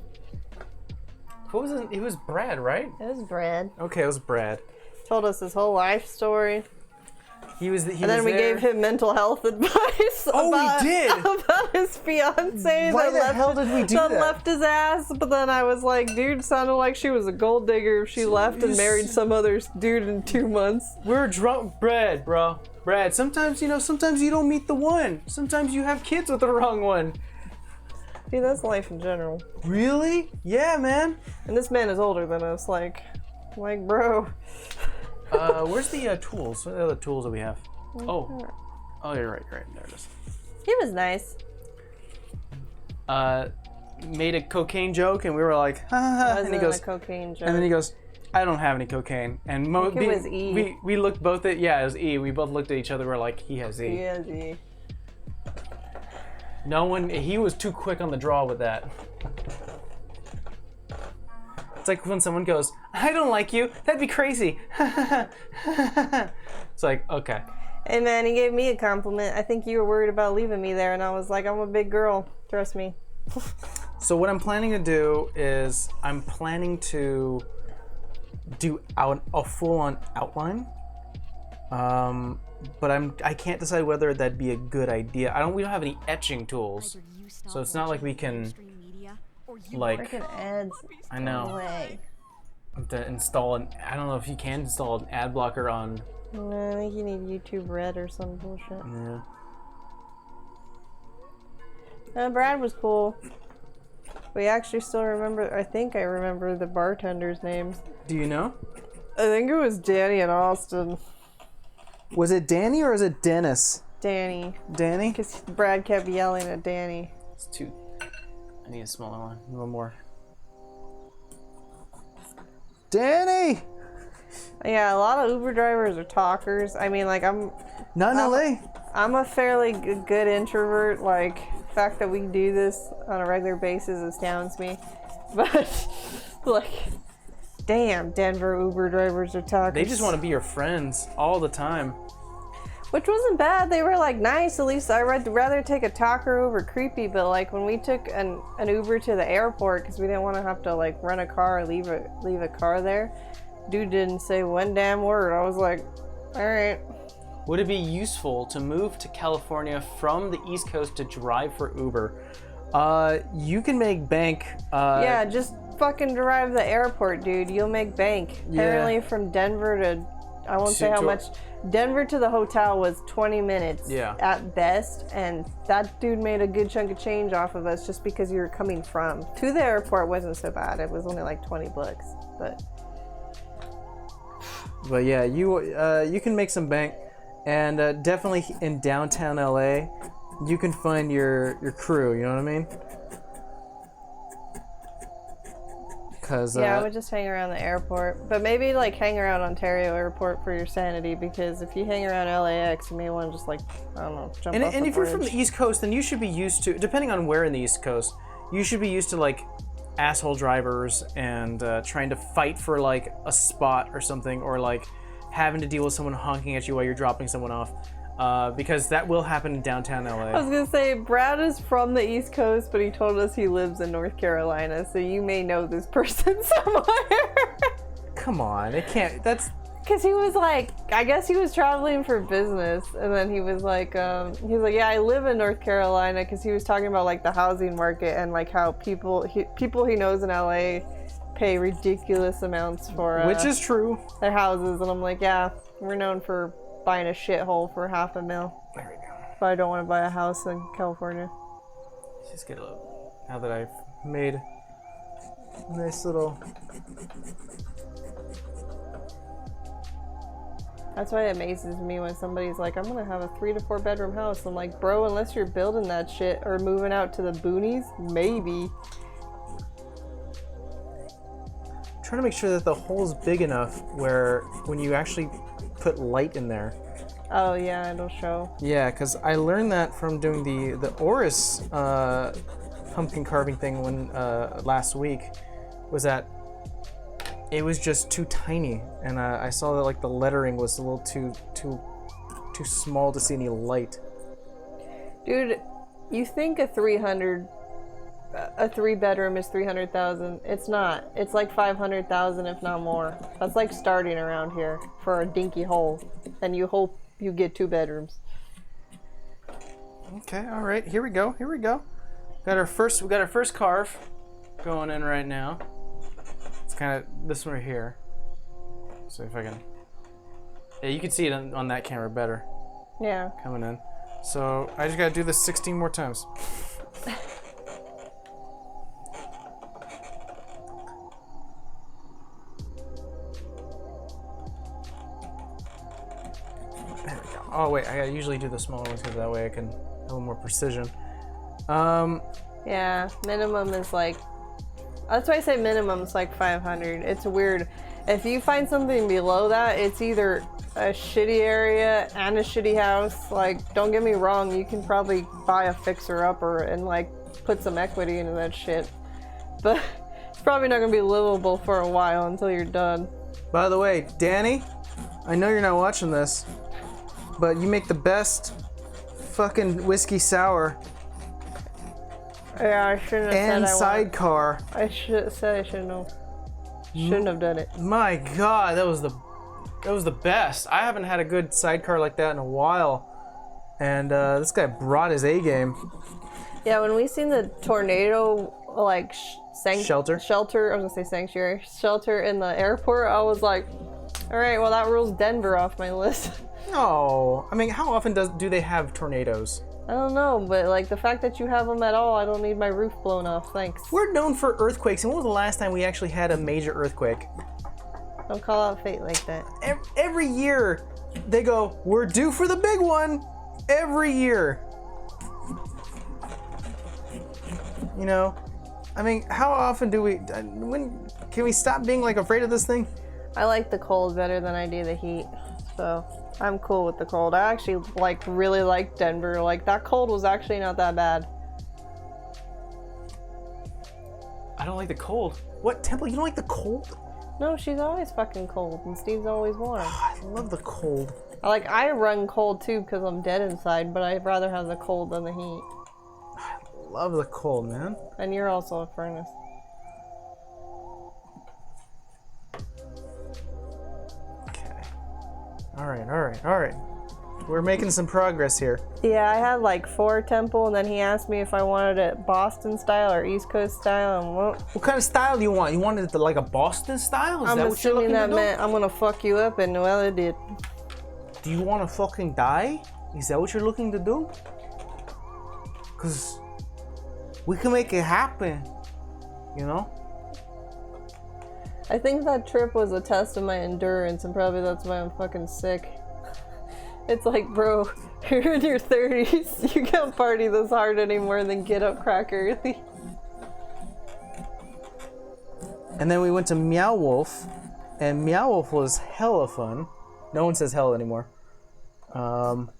Who was it? It was Brad, right?
It was Brad.
Okay, it was Brad.
Told us his whole life story.
He was.
And then we gave him mental health advice.
Oh,
about,
we did?
About his fiance
Why
that
the hell did we do that?
left his ass. But then I was like, dude, sounded like she was a gold digger if she left and married some other dude in 2 months.
We're drunk, Brad, bro. Brad, sometimes you don't meet the one. Sometimes you have kids with the wrong one.
Dude, that's life in general.
Really? Yeah, man.
And this man is older than us. Like bro.
Where's the tools? What are the other tools that we have? Oh, you're right. There it is.
He was nice.
Made a cocaine joke, and we were like, ha ha ha. And he goes,
a cocaine joke.
and then he goes, I don't have any cocaine. And
I think it was E.
We looked both at, yeah, it was E. We both looked at each other. We're like, he has E.
Yeah, gee.
No one, he was too quick on the draw with that. It's like when someone goes, I don't like you. That'd be crazy. It's like, okay.
Hey man, he gave me a compliment. I think you were worried about leaving me there, and I was like, I'm a big girl. Trust me.
So what I'm planning to do is I'm planning to do a full-on outline. but I can't decide whether that'd be a good idea. We don't have any etching tools, so it's not like we can like.
Freaking ads.
I know.
Way.
Have to install an. I don't know if you can install an ad blocker on.
No, I think you need YouTube Red or some bullshit.
Yeah.
Brad was cool. We actually still remember. I think I remember the bartenders' names.
Do you know?
I think it was Danny and Austin.
Was it Danny or is it Dennis?
Danny.
Danny?
Because Brad kept yelling at Danny.
It's two. I need a smaller one. One more. Danny!
Yeah, a lot of Uber drivers are talkers. I mean, like,
Not in LA.
I'm a fairly good introvert. Like, the fact that we do this on a regular basis astounds me. But, like, damn, Denver Uber drivers are talkers.
They just want to be your friends all the time.
Which wasn't bad. They were, like, nice. At least I'd rather take a talker over creepy. But, like, when we took an Uber to the airport, because we didn't want to have to, like, rent a car or leave a car there, dude didn't say one damn word. I was like, all right.
Would it be useful to move to California from the East Coast to drive for Uber? You can make bank.
Yeah, just fucking drive the airport, dude. You'll make bank.
Yeah.
Apparently from Denver to, I won't say how much. Denver to the hotel was 20 minutes at best, and that dude made a good chunk of change off of us just because you were coming from. To the airport wasn't so bad. It was only like 20 bucks, but
yeah, you can make some bank, and definitely in downtown LA, you can find your crew. You know what I mean?
Yeah, I would just hang around the airport, but maybe like hang around Ontario Airport for your sanity, because if you hang around LAX, you may want to just like, I don't know, jump off
And
the
if you're
bridge.
from the East Coast, then you should be used to, depending on where in the East Coast, you should be used to like asshole drivers and trying to fight for like a spot or something, or like having to deal with someone honking at you while you're dropping someone off. Because that will happen in downtown LA.
I was gonna say, Brad is from the East Coast, but he told us he lives in North Carolina, so you may know this person somewhere.
Come on, it can't. That's
because he was like, I guess he was traveling for business, and then he was like, yeah, I live in North Carolina, because he was talking about like the housing market and like how people he knows in LA pay ridiculous amounts for
which is true.
Their houses, and I'm like, yeah, we're known for buying a shithole for $500,000.
There we go.
But I don't want to buy a house in California.
Just get a little. Now that I've made a nice little.
That's why it amazes me when somebody's like, I'm gonna have a 3 to 4 bedroom house. I'm like, bro, unless you're building that shit or moving out to the boonies, maybe.
I'm trying to make sure that the hole's big enough where when you actually put light in there.
Oh yeah, it'll show.
Yeah, because I learned that from doing the Oris pumpkin carving thing when last week, was that it was just too tiny, and I saw that like the lettering was a little too small to see any light.
Dude, you think a 3-bedroom is 300,000? It's not. It's like 500,000, if not more. That's like starting around here for a dinky hole, and you hope you get 2 bedrooms.
Okay, all right, here we go. We got our first carve going in right now. It's kind of this one right here. So if I can, yeah, you can see it on that camera better.
Yeah.
Coming in. So I just gotta do this 16 more times. There we go. Oh wait, I usually do the smaller ones because that way I can have a little more precision.
Yeah, minimum is like, that's why I say minimum is like 500. It's weird. If you find something below that, it's either a shitty area and a shitty house. Like, don't get me wrong, you can probably buy a fixer-upper and like put some equity into that shit. But it's probably not gonna be livable for a while until you're done.
By the way, Danny, I know you're not watching this, but you make the best fucking whiskey sour
Yeah, I shouldn't have
and
said
sidecar.
I should have said I shouldn't have. Shouldn't have done it.
My God, that was the It was the best. I haven't had a good sidecar like that in a while. And this guy brought his A game.
Yeah, when we seen the tornado, like,
Shelter?
Shelter, I was gonna say sanctuary. Shelter in the airport, I was like, alright, well, that rules Denver off my list.
No. I mean, how often do they have tornadoes?
I don't know, but, like, the fact that you have them at all, I don't need my roof blown off, thanks.
We're known for earthquakes, and when was the last time we actually had a major earthquake?
Don't call out fate like that.
Every year, they go, we're due for the big one. Every year. You know? I mean, how often do we... When can we stop being, like, afraid of this thing?
I like the cold better than I do the heat, so I'm cool with the cold. I actually, like, really like Denver. Like, that cold was actually not that bad.
I don't like the cold. What, Temple? You don't like the cold?
No, she's always fucking cold, and Steve's always warm.
I love the cold.
Like, I run cold too because I'm dead inside, but I'd rather have the cold than the heat.
I love the cold, man.
And you're also a furnace.
Okay. All right. We're making some progress here.
Yeah, I had like 4 temple, and then he asked me if I wanted it Boston style or East Coast style, and
What kind of style do you want? You wanted it like a Boston style? Is
I'm
that what you're
assuming
looking
that
to do?
meant I'm gonna fuck you up, and well, it did.
Do you want to fucking die? Is that what you're looking to do? Cause we can make it happen, you know?
I think that trip was a test of my endurance, and probably that's why I'm fucking sick. It's like, bro, you're in your 30s, you can't party this hard anymore, then get up crack early.
And then we went to Meow Wolf, and Meow Wolf was hella fun. No one says hell anymore.
I'm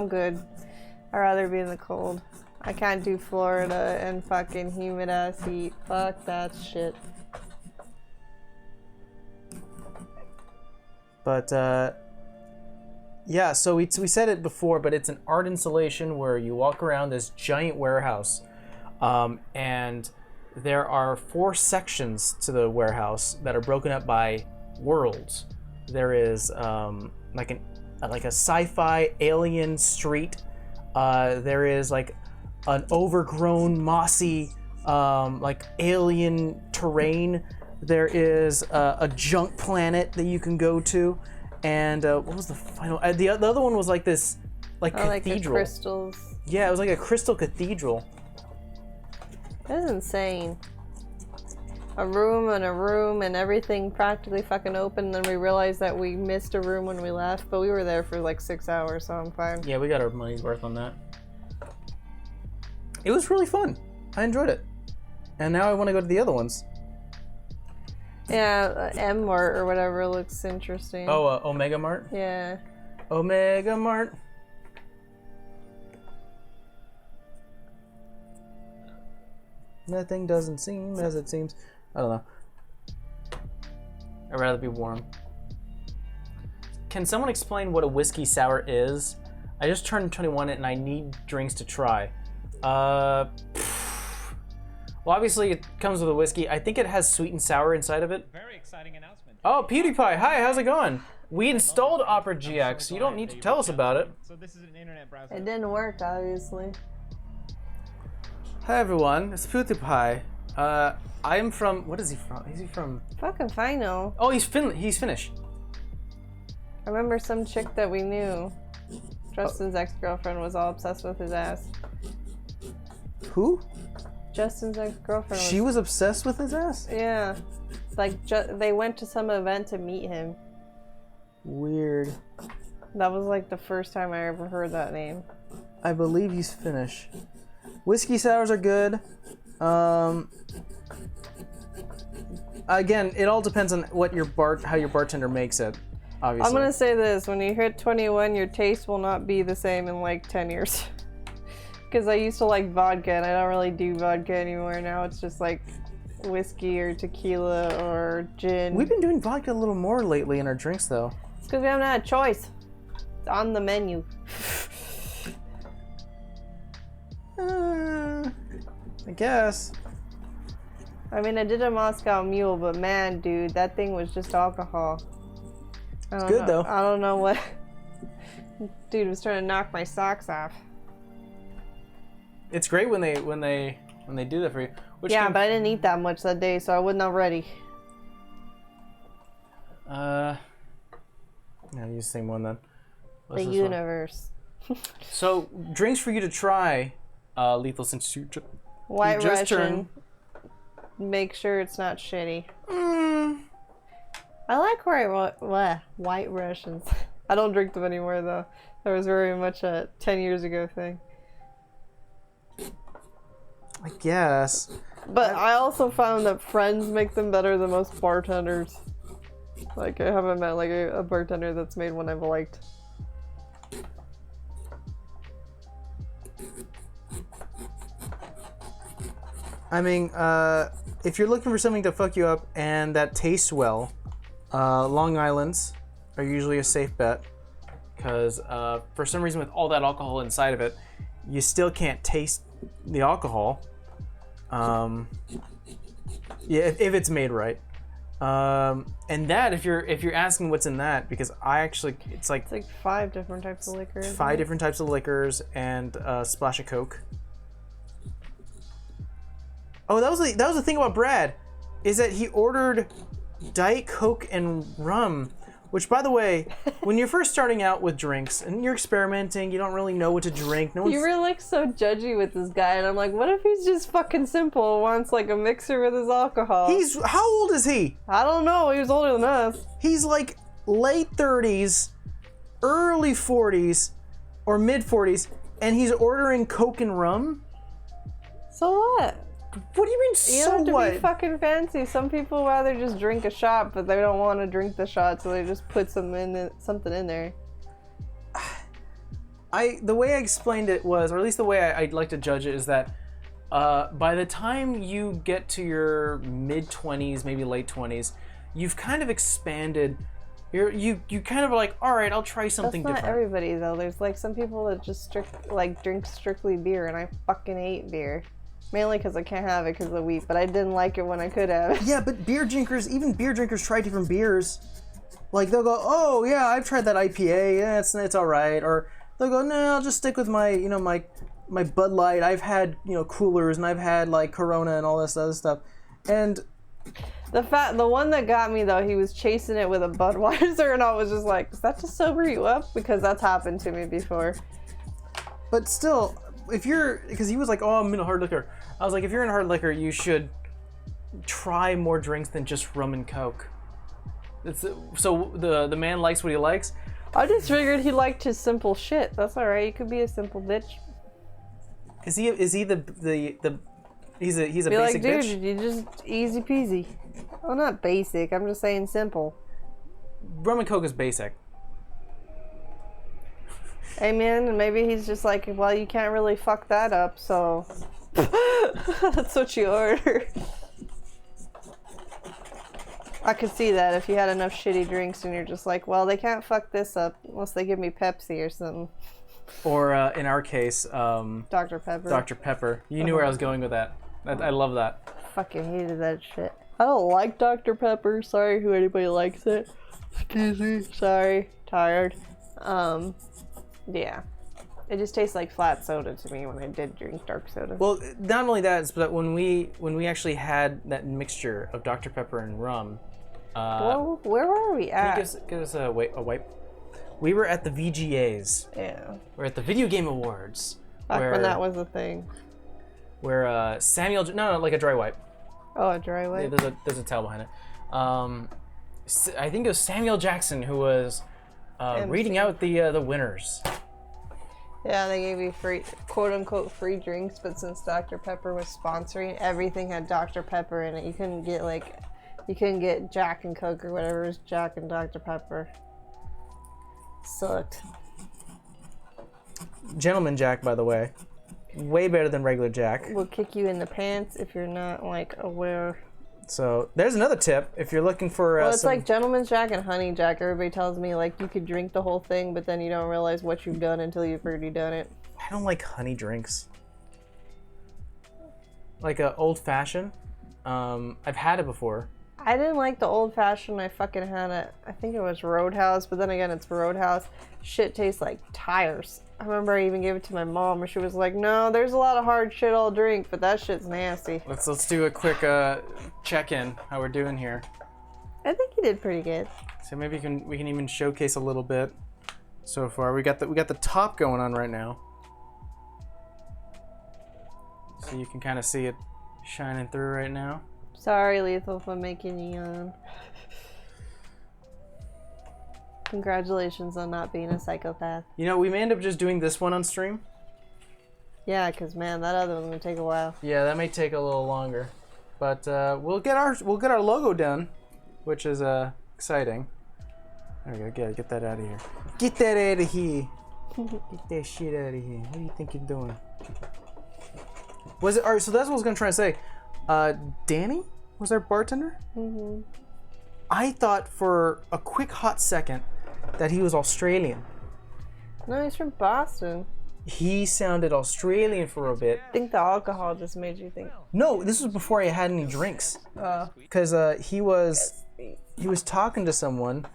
good. I'd rather be in the cold. I can't do Florida and fucking humid ass heat. Fuck that shit.
But yeah, so we said it before, but it's an art installation where you walk around this giant warehouse, and there are 4 sections to the warehouse that are broken up by worlds. There is like a sci-fi alien street. There is like an overgrown mossy like alien terrain. There is a junk planet that you can go to, and what was the final? The other one was like this, like cathedral.
Like the crystals.
Yeah, it was like a crystal cathedral.
That's insane. A room and everything practically fucking open, and then we realized that we missed a room when we left, but we were there for like 6 hours, so I'm fine.
Yeah, we got our money's worth on that. It was really fun. I enjoyed it. And now I want to go to the other ones.
Yeah, M Mart or whatever looks interesting.
Oh, Omega Mart?
Yeah.
Omega Mart. Nothing doesn't seem as it seems. I don't know. I'd rather be warm. Can someone explain what a whiskey sour is? I just turned 21 and I need drinks to try. Well, obviously it comes with a whiskey. I think it has sweet and sour inside of it.
Very exciting announcement.
Oh, PewDiePie. Hi, how's it going? We installed Opera GX. You don't need to tell us about it.
So this is an internet browser.
It didn't work, obviously.
Hi everyone, it's PewDiePie. I'm from. What is he from? Is he from?
Fucking Fino.
Oh, he's Finnish.
I remember some chick that we knew. Justin's ex-girlfriend was all obsessed with his ass.
Who?
Justin's ex-girlfriend.
She was obsessed with his ass?
Yeah. Like, they went to some event to meet him.
Weird.
That was like the first time I ever heard that name.
I believe he's Finnish. Whiskey sours are good. Again, it all depends on what how your bartender makes it. Obviously.
I'm gonna say this: when you hit 21, your taste will not be the same in like 10 years. Because I used to like vodka, and I don't really do vodka anymore. Now it's just like whiskey or tequila or gin.
We've been doing vodka a little more lately in our drinks, though.
It's because we haven't had a choice. It's on the menu.
I guess.
I mean, I did a Moscow Mule, but man, dude, that thing was just alcohol. I don't
good,
know.
though.
I don't know what. Dude was trying to knock my socks off.
It's great when they do that for you. Which
Yeah,
game-
but I didn't eat that much that day, so I wasn't ready.
Yeah, use the same one then. What's
The
this one?
universe.
So, drinks for you to try, Lethal, since you
White
just
Russian.
turned-
Make sure it's not shitty.
Mm,
I like White Russians. I don't drink them anymore though. That was very much a 10 years ago thing.
I guess.
But I also found that friends make them better than most bartenders. Like, I haven't met like a bartender that's made one I've liked.
I mean, if you're looking for something to fuck you up and that tastes well, Long Island's are usually a safe bet. Because for some reason, with all that alcohol inside of it, you still can't taste the alcohol. Yeah, if it's made right. And that, if you're asking what's in that, because it's like
It's like 5 different types of liquor. isn't
5
it?
different types of liquors and a splash of Coke. Oh, that was the thing about Brad, is that he ordered Diet Coke and rum. Which, by the way, when you're first starting out with drinks and you're experimenting, you don't really know what to drink. No one's
You were like so judgy with this guy, and I'm like, what if he's just fucking simple and wants like a mixer with his alcohol?
How old is he?
I don't know. He was older than us.
He's like late 30s, early 40s, or mid 40s, and he's ordering Coke and rum?
So what?
What do you mean,
You
so
don't have to
what?
be fucking fancy. Some people rather just drink a shot, but they don't want to drink the shot, so they just put something in there.
The way I explained it was, or at least the way I'd like to judge it, is that by the time you get to your mid 20s, maybe late 20s, you've kind of expanded. You kind of are like, all right, I'll try something
That's not
different.
everybody though. There's like some people that just drink strictly beer, and I fucking hate beer. Mainly because I can't have it because of the wheat, but I didn't like it when I could have it.
Yeah, but even beer drinkers try different beers. Like they'll go, oh yeah, I've tried that IPA, yeah, it's all right. Or they'll go, no, I'll just stick with my my Bud Light. I've had coolers, and I've had like Corona and all this other stuff. And
The one that got me though, he was chasing it with a Budweiser, and I was just like, does that just sober you up? Because that's happened to me before.
but still, because he was like, oh, I'm in a hard liquor. I was like, if you're in hard liquor, you should try more drinks than just rum and Coke. So the man likes what he likes.
I just figured he liked his simple shit. That's alright, you could be a simple bitch.
Is he he's a
Be
basic
like, dude,
bitch?
you just easy peasy. Well, not basic, I'm just saying simple.
Rum and Coke is basic.
Hey man, and maybe he's just like, well, you can't really fuck that up, so that's what you order. I could see that if you had enough shitty drinks and you're just like, well, they can't fuck this up unless they give me Pepsi or something.
Or in our case,
Dr. Pepper.
Dr. Pepper. You knew where I was going with that. I love that.
Fucking hated that shit. I don't like Dr. Pepper. Sorry who anybody likes it. Excuse me. Sorry. Tired. Yeah. It just tastes like flat soda to me when I did drink dark soda.
Well, not only that, but when we actually had that mixture of Dr. Pepper and rum,
Well, where were we at?
give us a wipe. We were at the VGAs.
Yeah.
We're at the Video Game Awards.
Back when that was a thing.
Where Samuel, no, like a dry wipe.
Oh, a dry wipe.
There's a towel behind it. I think it was Samuel Jackson who was reading out the winners.
Yeah, they gave you free, quote unquote, free drinks, but since Dr. Pepper was sponsoring, everything had Dr. Pepper in it. You couldn't get Jack and Coke or whatever. It was Jack and Dr. Pepper. Sucked.
Gentleman Jack, by the way, way better than regular Jack.
Will kick you in the pants if you're not like aware.
So there's another tip if you're looking for.
Well, it's like Gentleman's Jack and Honey Jack. Everybody tells me like you could drink the whole thing, but then you don't realize what you've done until you've already done it.
I don't like honey drinks. Like a old fashioned. I've had it before.
I didn't like the old fashioned. I fucking had it. I think it was Roadhouse, but then again, it's Roadhouse. Shit tastes like tires. I remember I even gave it to my mom, and she was like, "No, there's a lot of hard shit I'll drink, but that shit's nasty."
Let's do a quick check-in. How we're doing here.
I think you did pretty good.
So maybe we can even showcase a little bit. So far, we got the top going on right now. So you can kind of see it shining through right now.
Sorry, Lethal, for making you yawn. Congratulations on not being a psychopath.
You know, we may end up just doing this one on stream.
Yeah, cause man, that other one's gonna take a while.
Yeah, that may take a little longer, but we'll get our logo done, which is exciting. There we go. Get that out of here. Get that out of here. Get that shit out of here. What do you think you're doing? Was it alright? So that's what I was gonna try to say. Danny was our bartender.
Mm-hmm.
I thought for a quick hot second that he was Australian.
No, he's from Boston.
He sounded Australian for a bit.
I think the alcohol just made you think.
No, this was before I had any drinks. Because he was talking to someone.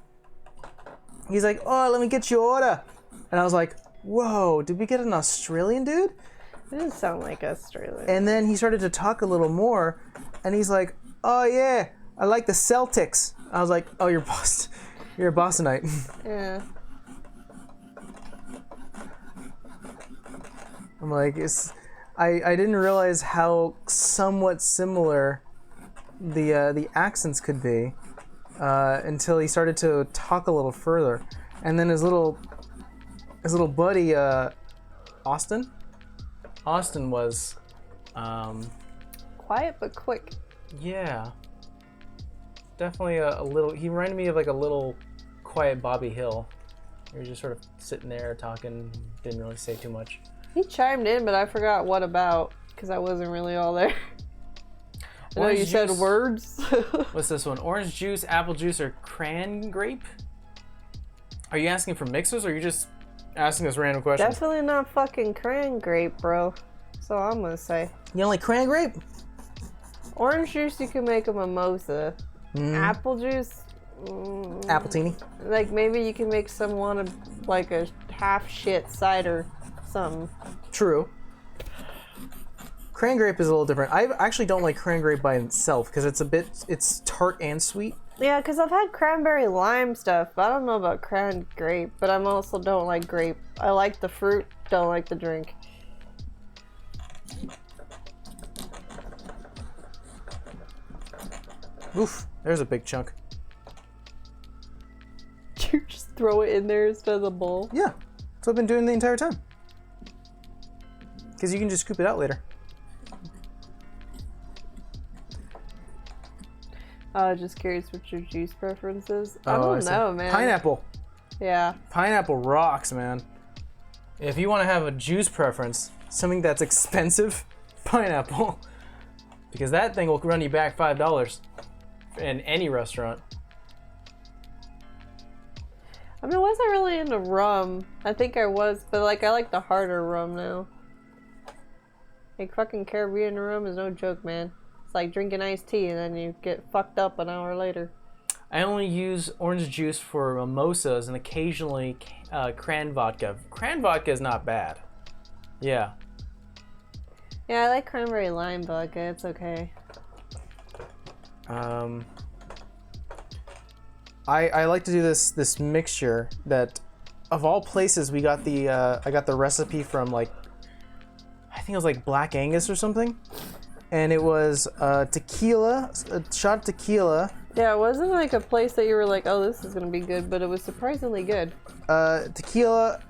He's like, "Oh, let me get your order," and I was like, "Whoa, did we get an Australian dude?"
It didn't sound like Australian.
And then he started to talk a little more, and he's like, "Oh yeah, I like the Celtics." I was like, "Oh, you're a Bostonite."
Yeah.
I'm like, I didn't realize how somewhat similar the accents could be until he started to talk a little further, and then his little buddy Austin was
Quiet but quick.
yeah, definitely a little. He reminded me of like a little quiet Bobby Hill. He was just sort of sitting there talking, didn't really say too much.
He chimed in, but I forgot what about because I wasn't really all there. I know
Orange
you said
juice.
words.
What's this one? Orange juice, apple juice, or cran grape? Are you asking for mixers, or are you just asking us random questions?
Definitely not fucking cran grape, bro. That's all I'm gonna say.
You don't like cran grape?
Orange juice, you can make a mimosa. Apple juice,
Appletini?
like maybe you can make someone like a half shit cider, something.
True. Cran grape is a little different. I actually don't like cran grape by itself because it's tart and sweet.
Yeah, because I've had cranberry lime stuff, but I don't know about cran grape. But I also don't like grape. I like the fruit, don't like the drink.
Oof, there's a big chunk.
You just throw it in there instead of the bowl.
Yeah, that's what I've been doing the entire time. Because you can just scoop it out later.
Just curious what your juice preference is. I
Oh,
don't
see.
know, man.
Pineapple.
Yeah.
Pineapple rocks, man. If you want to have a juice preference, something that's expensive, pineapple. Because that thing will run you back $5 in any restaurant.
I mean, I wasn't really into rum. I think I was, but like I like the harder rum now. Like fucking Caribbean rum is no joke, man. It's like drinking iced tea and then you get fucked up an hour later.
I only use orange juice for mimosas and occasionally cran vodka. Cran vodka is not bad. Yeah.
Yeah, I like cranberry lime vodka. It's okay.
I like to do this mixture that, of all places, we got the I got the recipe from like, I think it was like Black Angus or something, and it was tequila, a shot of tequila.
Yeah, it wasn't like a place that you were like, oh, this is gonna be good, but it was surprisingly good.
Tequila,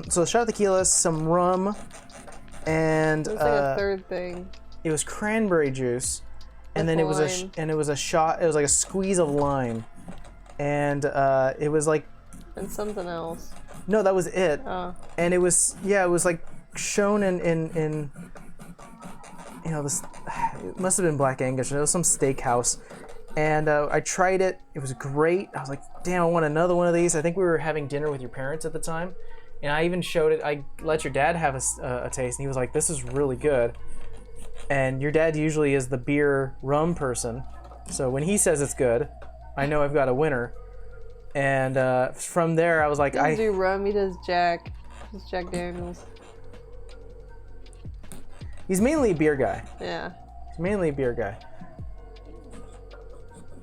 so a shot of tequila, some rum, and
It was like a third thing.
it was cranberry juice, and
With
then it was
lime.
it was a shot. It was like a squeeze of lime, and it was like,
And something else.
no, that was it.
Oh.
And it was, yeah, it was like shown in you know, this, it must have been Black Angus. It was some steakhouse, and I tried it. It was great. I was like, damn, I want another one of these. I think we were having dinner with your parents at the time, and I even showed it. I let your dad have a taste, and he was like, this is really good. and your dad usually is the beer rum person. So when he says it's good, I know I've got a winner. And from there, I was like,
He doesn't do rum, he does Jack. Just Jack Daniels.
He's mainly a beer guy.
Yeah.
He's mainly a beer guy.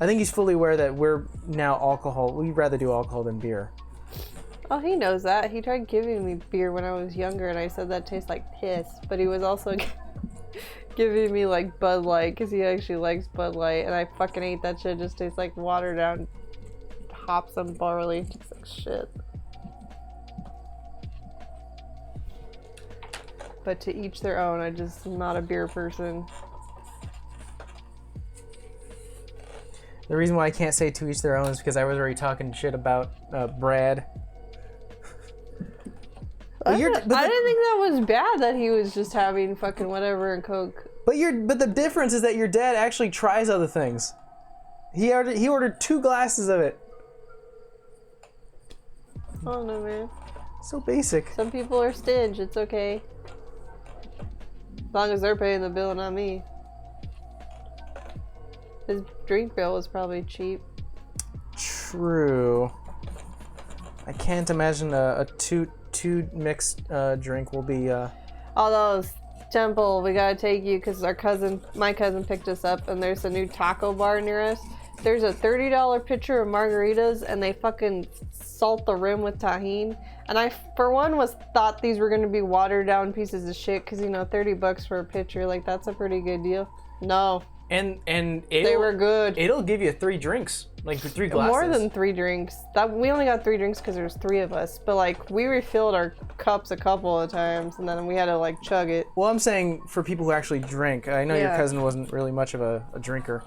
I think he's fully aware that we're now alcohol. We'd rather do alcohol than beer.
Oh, he knows that. He tried giving me beer when I was younger, and I said that tastes like piss. But he was also giving me like Bud Light because he actually likes Bud Light, and I fucking ate that shit. It just tastes like watered down hops and barley. It tastes like shit. But to each their own. I just am not a beer person.
The reason why I can't say to each their own is because I was already talking shit about Brad.
I didn't think that was bad that he was just having fucking whatever and Coke.
But the difference is that your dad actually tries other things. He ordered 2 glasses of it.
I don't know, man.
So basic.
Some people are stingy. It's okay. As long as they're paying the bill, not me. His drink bill was probably cheap.
True. I can't imagine a two mixed drink will be.
Although, Temple, we gotta take you because my cousin picked us up, and there's a new taco bar near us. There's a $30 pitcher of margaritas, and they fucking salt the rim with tahini. And I, for one, thought these were gonna be watered down pieces of shit because $30 for a pitcher, like that's a pretty good deal. No.
And
they were good.
It'll give you 3 drinks, like 3 glasses.
More than 3 drinks. We only got 3 drinks because there's 3 of us. But like we refilled our cups a couple of times, and then we had to like chug it.
Well, I'm saying for people who actually drink. I know your cousin wasn't really much of a drinker.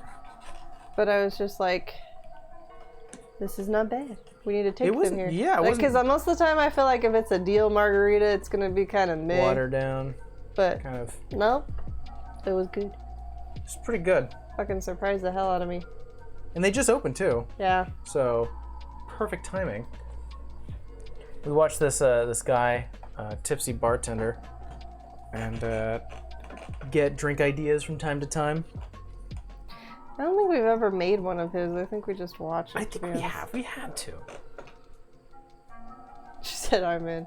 But I was just like, this is not bad. We need to take them here.
Yeah,
because most of the time I feel like if it's a deal margarita, it's gonna be kind of meh.
Watered down.
But
kind of.
No, it was good.
It's pretty good.
Fucking surprised the hell out of me.
And they just opened too.
Yeah.
So, perfect timing. We watched this guy, tipsy bartender, and get drink ideas from time to time.
I don't think we've ever made one of his. I think we just watched it.
I think we have. We had to.
She said I'm in.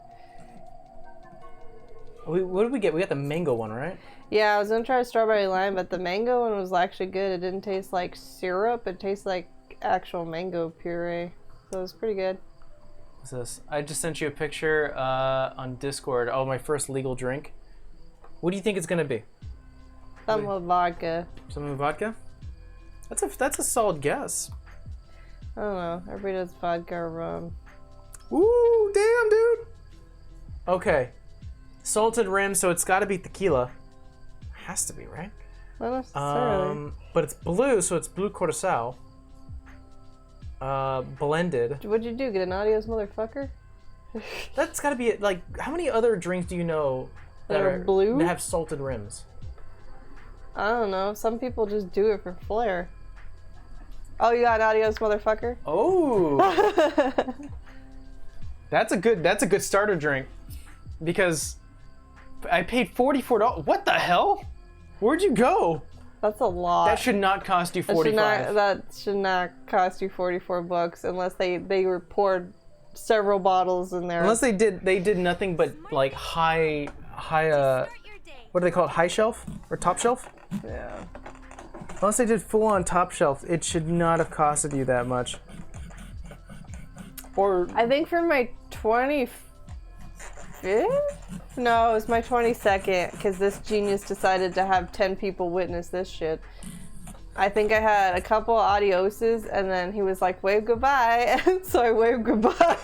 What did we get? We got the mango one, right?
Yeah, I was gonna try a strawberry lime, but the mango one was actually good. It didn't taste like syrup. It tastes like actual mango puree. So it was pretty good.
What's this? I just sent you a picture on Discord. Oh, my first legal drink. What do you think it's gonna be?
Some with vodka.
Some with vodka? That's a solid guess.
I don't know. Everybody does vodka or rum.
Ooh, damn, dude. Okay. Salted rim, so it's got to be tequila. Has to be, right?
Not necessarily.
But it's blue, so it's blue Curacao. Blended.
What'd you do? Get an Adios motherfucker?
That's got to be it. Like, how many other drinks do you know
that are blue
that have salted rims?
I don't know. Some people just do it for flair. Oh, you got an Adios motherfucker?
Oh. That's a good starter drink. Because I paid $44. What the hell? Where'd you go?
That's a lot.
That should not cost you $45.
That should not cost you $44 unless they poured several bottles in there.
Unless they did nothing but like high what do they call it? High shelf or top shelf?
Yeah.
Unless they did full on top shelf, it should not have costed you that much. Or
I think for my 25th? No, it was my 22nd because this genius decided to have 10 people witness this shit. I think I had a couple adioses, and then he was like, wave goodbye. And so I waved goodbye.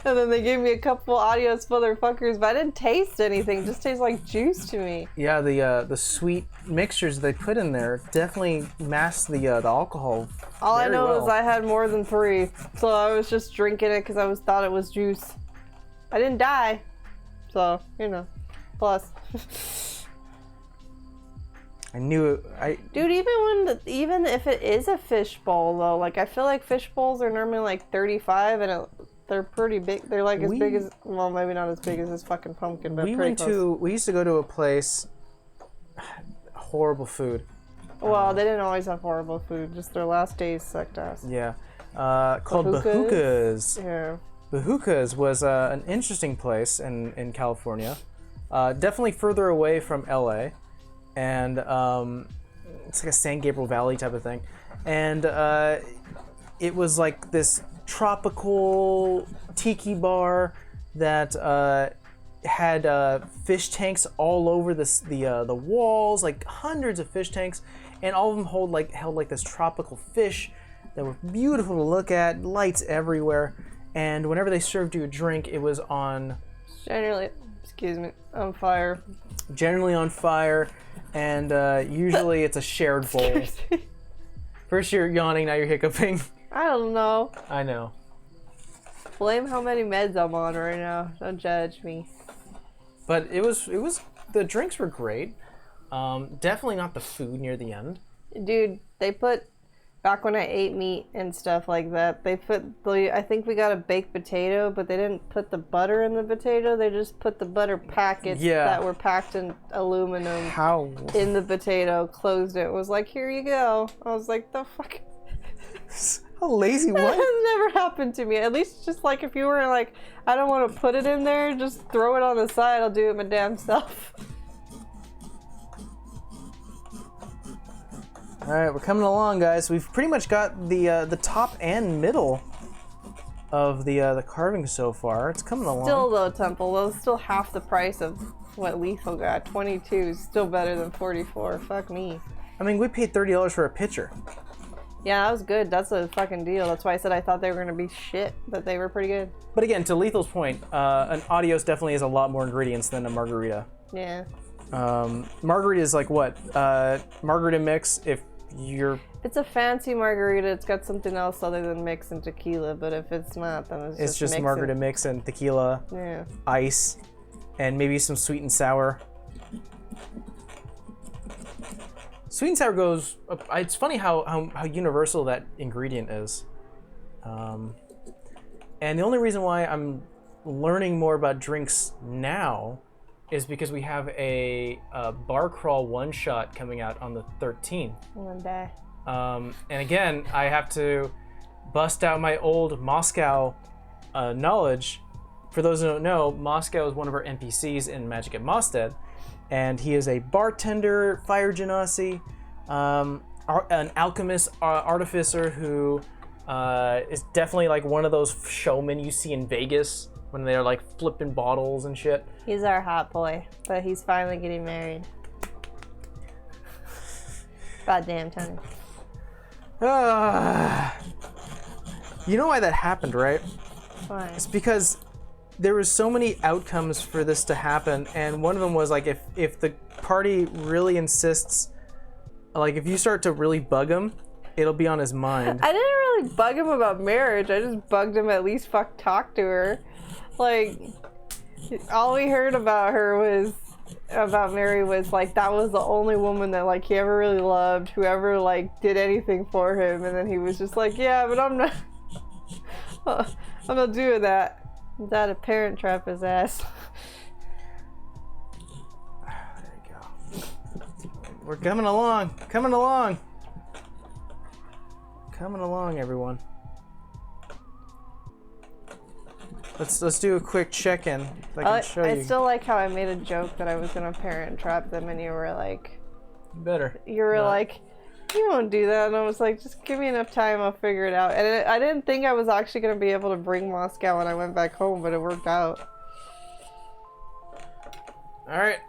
And then they gave me a couple adios motherfuckers, but I didn't taste anything. It just tastes like juice to me.
yeah, the sweet mixtures they put in there definitely masked the alcohol.
All I know
well.
is I had more than 3, so I was just drinking it because I thought it was juice. I didn't die, so plus.
I knew it.
Dude, even if it is a fish bowl though, like I feel like fish bowls are normally like 35, and they're pretty big. They're like as big as, well, maybe not as big as this fucking pumpkin, but
we
pretty close.
We used to go to a place. horrible food.
Well, they didn't always have horrible food. Just their last days sucked ass.
Yeah. Called
Bahukas?
Bahukas.
Yeah.
Bahukas was an interesting place in California. Definitely further away from LA. And it's like a San Gabriel Valley type of thing. And it was like this tropical tiki bar that had fish tanks all over the walls, like hundreds of fish tanks, and all of them held like this tropical fish that were beautiful to look at, lights everywhere. And whenever they served you a drink, it was on
Generally, on fire.
generally on fire, and usually it's a shared bowl. First you're yawning, now you're hiccuping.
I don't know.
I know.
Blame how many meds I'm on right now. Don't judge me.
But it was the drinks were great. Definitely not the food near the end.
Dude, they put, back when I ate meat and stuff like that, they put, I think we got a baked potato, but they didn't put the butter in the potato. They just put the butter packets that were packed in aluminum
How?
in the potato, closed it, was like, here you go. I was like, the fuck?
How lazy
That
what?
has never happened to me. At least just like if you were like, I don't want to put it in there, just throw it on the side. I'll do it my damn self.
All right, we're coming along, guys. We've pretty much got the top and middle of the carving so far. It's coming along.
Still though, Temple, that was still half the price of what Lethal got. 22 is still better than 44. Fuck me.
I mean, we paid $30 for a pitcher.
Yeah, that was good. That's a fucking deal. That's why I said I thought they were gonna be shit, but they were pretty good.
But again, to Lethal's point, an Adios definitely has a lot more ingredients than a margarita.
Yeah.
Margarita is like what? Margarita mix. If you're
It's a fancy margarita. It's got something else other than mix and tequila. But if it's not, then
it's just
mix
margarita mix and tequila,
Yeah.
ice, and maybe some sweet and sour. Sweet and sour goes. It's funny how universal that ingredient is. And the only reason why I'm learning more about drinks now is because we have a bar crawl one shot coming out on the 13th.
One day.
And again, I have to bust out my old Moscow knowledge. For those who don't know, Moscow is one of our NPCs in Magic at Mosted, and he is a bartender, fire genasi, an alchemist, artificer who is definitely like one of those showmen you see in Vegas when they're like flipping bottles and shit.
He's our hot boy, but he's finally getting married. Goddamn, Tony.
You know why that happened, right?
Why?
It's because there was so many outcomes for this to happen, and one of them was like if the party really insists, like if you start to really bug him, it'll be on his mind.
I didn't really bug him about marriage. I just bugged him at least talk to her. Like, all we heard about Mary was like that was the only woman that like he ever really loved, who ever like did anything for him, and then he was just like, yeah, but I'm not I'm not doing that. Dad, a parent trap his ass.
There you go. We're coming along, everyone. Let's do a quick check-in. I can show you.
I still like how I made a joke that I was gonna parent trap them, and you were like,
Better.
like, you won't do that, and I was like, just give me enough time, I'll figure it out. And I didn't think I was actually gonna be able to bring Moscow when I went back home, but it worked out.
All right.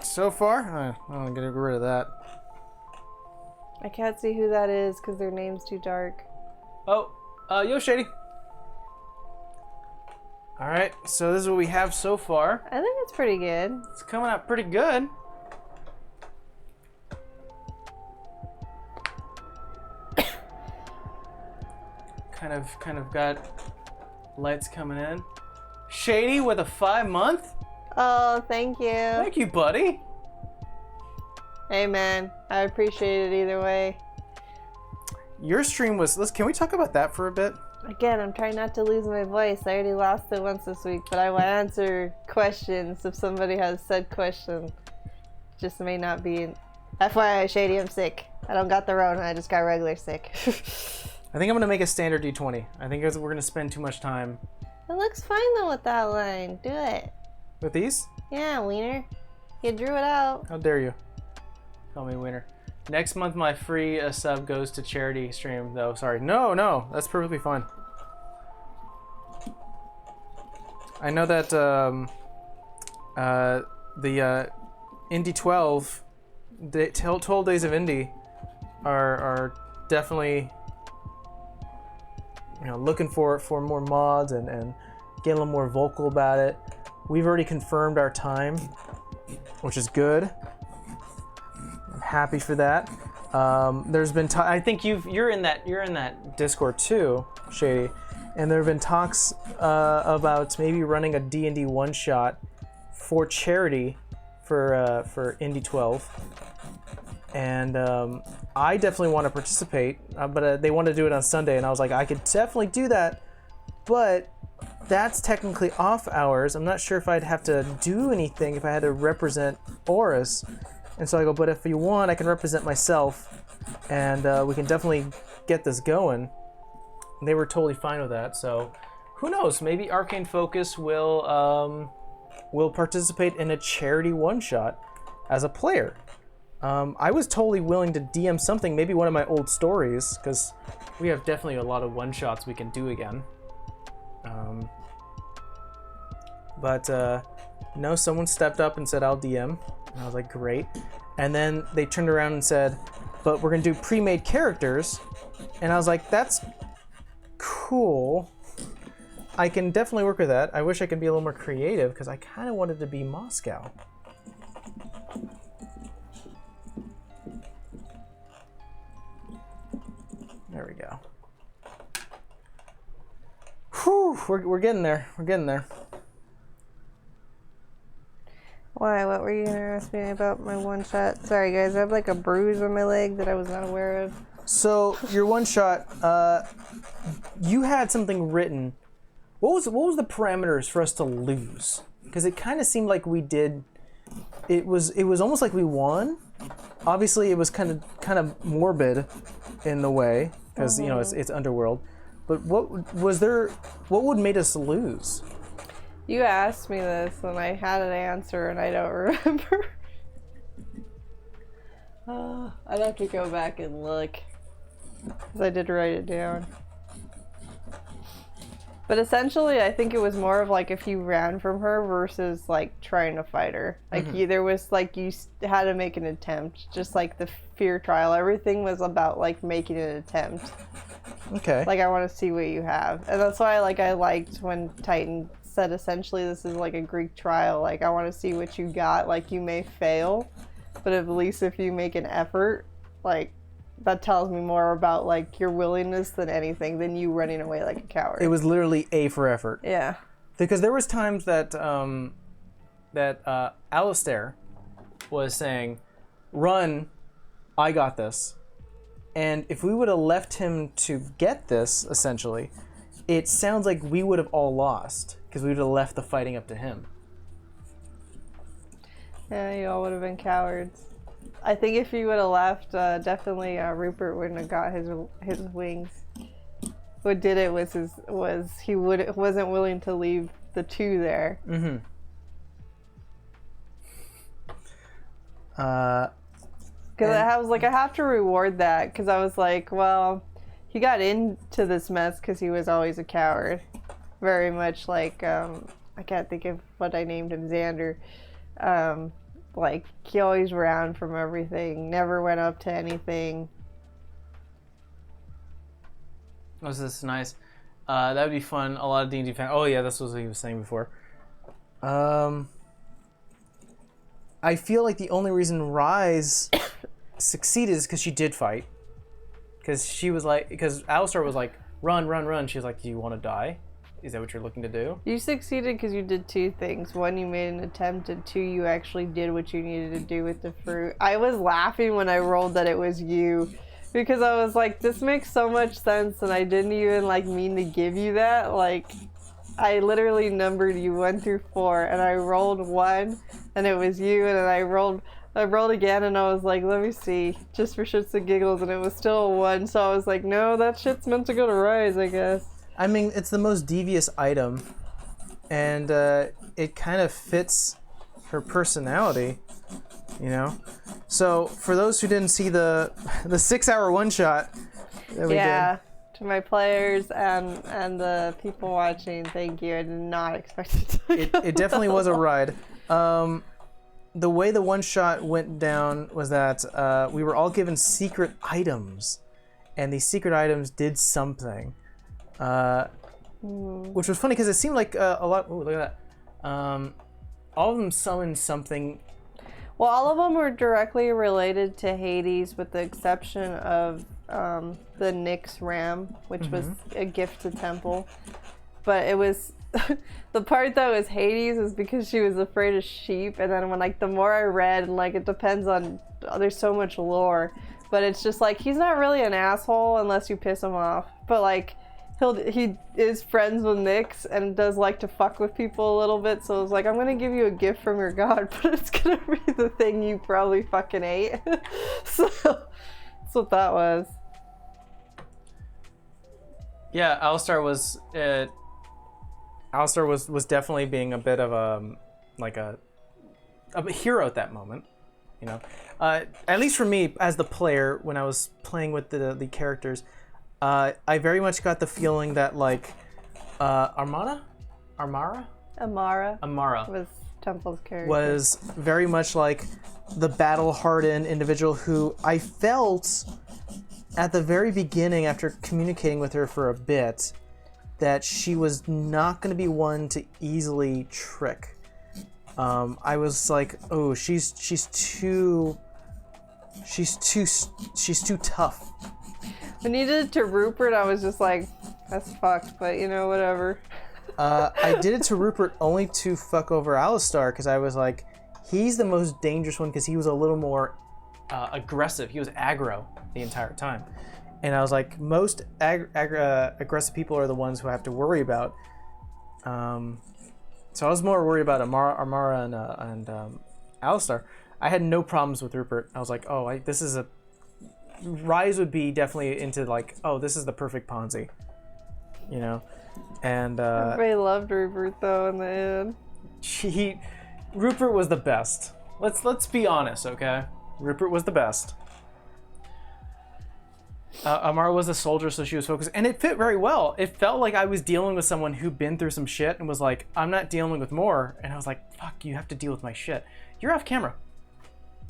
So far, I'm gonna get rid of that.
I can't see who that is because their name's too dark.
Oh, yo, Shady. All right, so this is what we have so far.
I think it's pretty good.
It's coming out pretty good. kind of got lights coming in. Shady with a 5-month.
Oh, thank you.
Thank you, buddy.
Hey, man, I appreciate it either way.
Your stream was. Can we talk about that for a bit?
Again, I'm trying not to lose my voice. I already lost it once this week, but I will answer questions if somebody has said question. just may not be. FYI, Shady, I'm sick. I don't got the Rona. I just got regular sick.
I think I'm gonna make a standard D20. I think we're gonna spend too much time
It looks fine though with that line. Do it.
with these.
Yeah, Wiener. You drew it out.
How dare you? Call me winner. Next month, my free sub goes to charity stream, though. Sorry. No, that's perfectly fine. I know that the Indie 12, the 12 Days of Indie, are definitely looking for more mods and getting a little more vocal about it. We've already confirmed our time, which is good. I'm happy for that. There's been I think you're in that Discord too, Shady, and there have been talks about maybe running a D&D one shot for charity for Indie 12, and I definitely want to participate, but they want to do it on Sunday, and I was like, I could definitely do that, but that's technically off hours. I'm not sure if I'd have to do anything if I had to represent Oris. And so I go, but if you want, I can represent myself, and we can definitely get this going. And they were totally fine with that. So who knows? Maybe Arcane Focus will participate in a charity one-shot as a player. I was totally willing to DM something, maybe one of my old stories, because we have definitely a lot of one-shots we can do again. But no, someone stepped up and said, I'll DM. And I was like, great. And then they turned around and said, but we're going to do pre-made characters. And I was like, that's cool. I can definitely work with that. I wish I could be a little more creative because I kind of wanted to be Moscow. There we go. Whew, we're getting there. We're getting there.
Why? What were you gonna ask me about my one shot? Sorry guys, I have like a bruise on my leg that I was not aware of.
So your one shot, you had something written. What was the parameters for us to lose? Because it kind of seemed like we did. It was almost like we won. Obviously, it was kind of morbid in the way because it's underworld. But what was there? What would made us lose?
You asked me this and I had an answer and I don't remember. I'd have to go back and look because I did write it down. But essentially, I think it was more of like if you ran from her versus like trying to fight her. Like there was like you had to make an attempt, just like the fear trial. Everything was about like making an attempt.
Okay.
Like I want to see what you have, and that's why I liked when Titan said essentially this is like a Greek trial. Like I want to see what you got. Like you may fail, but at least if you make an effort, like that tells me more about like your willingness than anything than you running away like a coward.
It was literally A for effort.
Yeah.
Because there was times that Alistair was saying, "Run, I got this," and if we would have left him to get this, essentially, it sounds like we would have all lost because we would have left the fighting up to him.
Yeah, you all would have been cowards. I think if you would have left, definitely Rupert wouldn't have got his wings. What did it was he wasn't willing to leave the two there.
Mm-hmm.
Because I was like, I have to reward that because I was like, well, he got into this mess because he was always a coward, very much like I can't think of what I named him, Xander. Like he always ran from everything, never went up to anything.
Oh, so this is nice. That would be fun. A lot of D&D fans. Oh yeah, that's what he was saying before. I feel like the only reason Rise succeeded is because she did fight. Because Alistair was like, run, run, run. She was like, do you want to die? Is that what you're looking to do?
You succeeded because you did two things. One, you made an attempt, and two, you actually did what you needed to do with the fruit. I was laughing when I rolled that it was you because I was like, this makes so much sense, and I didn't even like mean to give you that. Like, I literally numbered you 1 through 4, and I rolled 1, and it was you, and then I rolled I rolled again and I was like, let me see, just for shits and giggles, and it was still a 1, so I was like, no, that shit's meant to go to Rise, I guess.
I mean, it's the most devious item, and it kind of fits her personality, you know? So, for those who didn't see the 6-hour one-shot that we did.
To my players and the people watching, thank you. I did not expect it to
It definitely was a ride. The way the one-shot went down was that we were all given secret items, and these secret items did something. Which was funny because it seemed like a lot. Oh, look at that! All of them summoned something.
Well, all of them were directly related to Hades, with the exception of the Nyx ram, which was a gift to Temple. But it was the part that was Hades was because she was afraid of sheep, and then when the more I read, and it depends on, there's so much lore, but it's just he's not really an asshole unless you piss him off. But he is friends with Nyx and does like to fuck with people a little bit, so it's I'm gonna give you a gift from your god, but it's gonna be the thing you probably fucking ate. So that's what that was.
Yeah, Alistar was definitely being a bit of a hero at that moment, you know. At least for me as the player, when I was playing with the characters. I very much got the feeling that Amara
Was Temple's character.
was very much like the battle-hardened individual who I felt at the very beginning, after communicating with her for a bit, that she was not going to be one to easily trick. I was like, oh, she's too tough.
When you did it to Rupert, I was just like, that's fucked, but whatever.
I did it to Rupert only to fuck over Alistar, because I was like, he's the most dangerous one because he was a little more aggressive. He was aggro the entire time. And I was like, most aggressive people are the ones who I have to worry about. So I was more worried about Amara and Alistar. I had no problems with Rupert. I was like, oh, this is a... Rise would be definitely into oh, this is the perfect Ponzi, you know, and
everybody loved Rupert though in the end.
Rupert was the best. Let's be honest, okay? Rupert was the best. Amara was a soldier, so she was focused, and it fit very well. It felt like I was dealing with someone who'd been through some shit and was like, I'm not dealing with more, and I was like, fuck, you have to deal with my shit. You're off camera.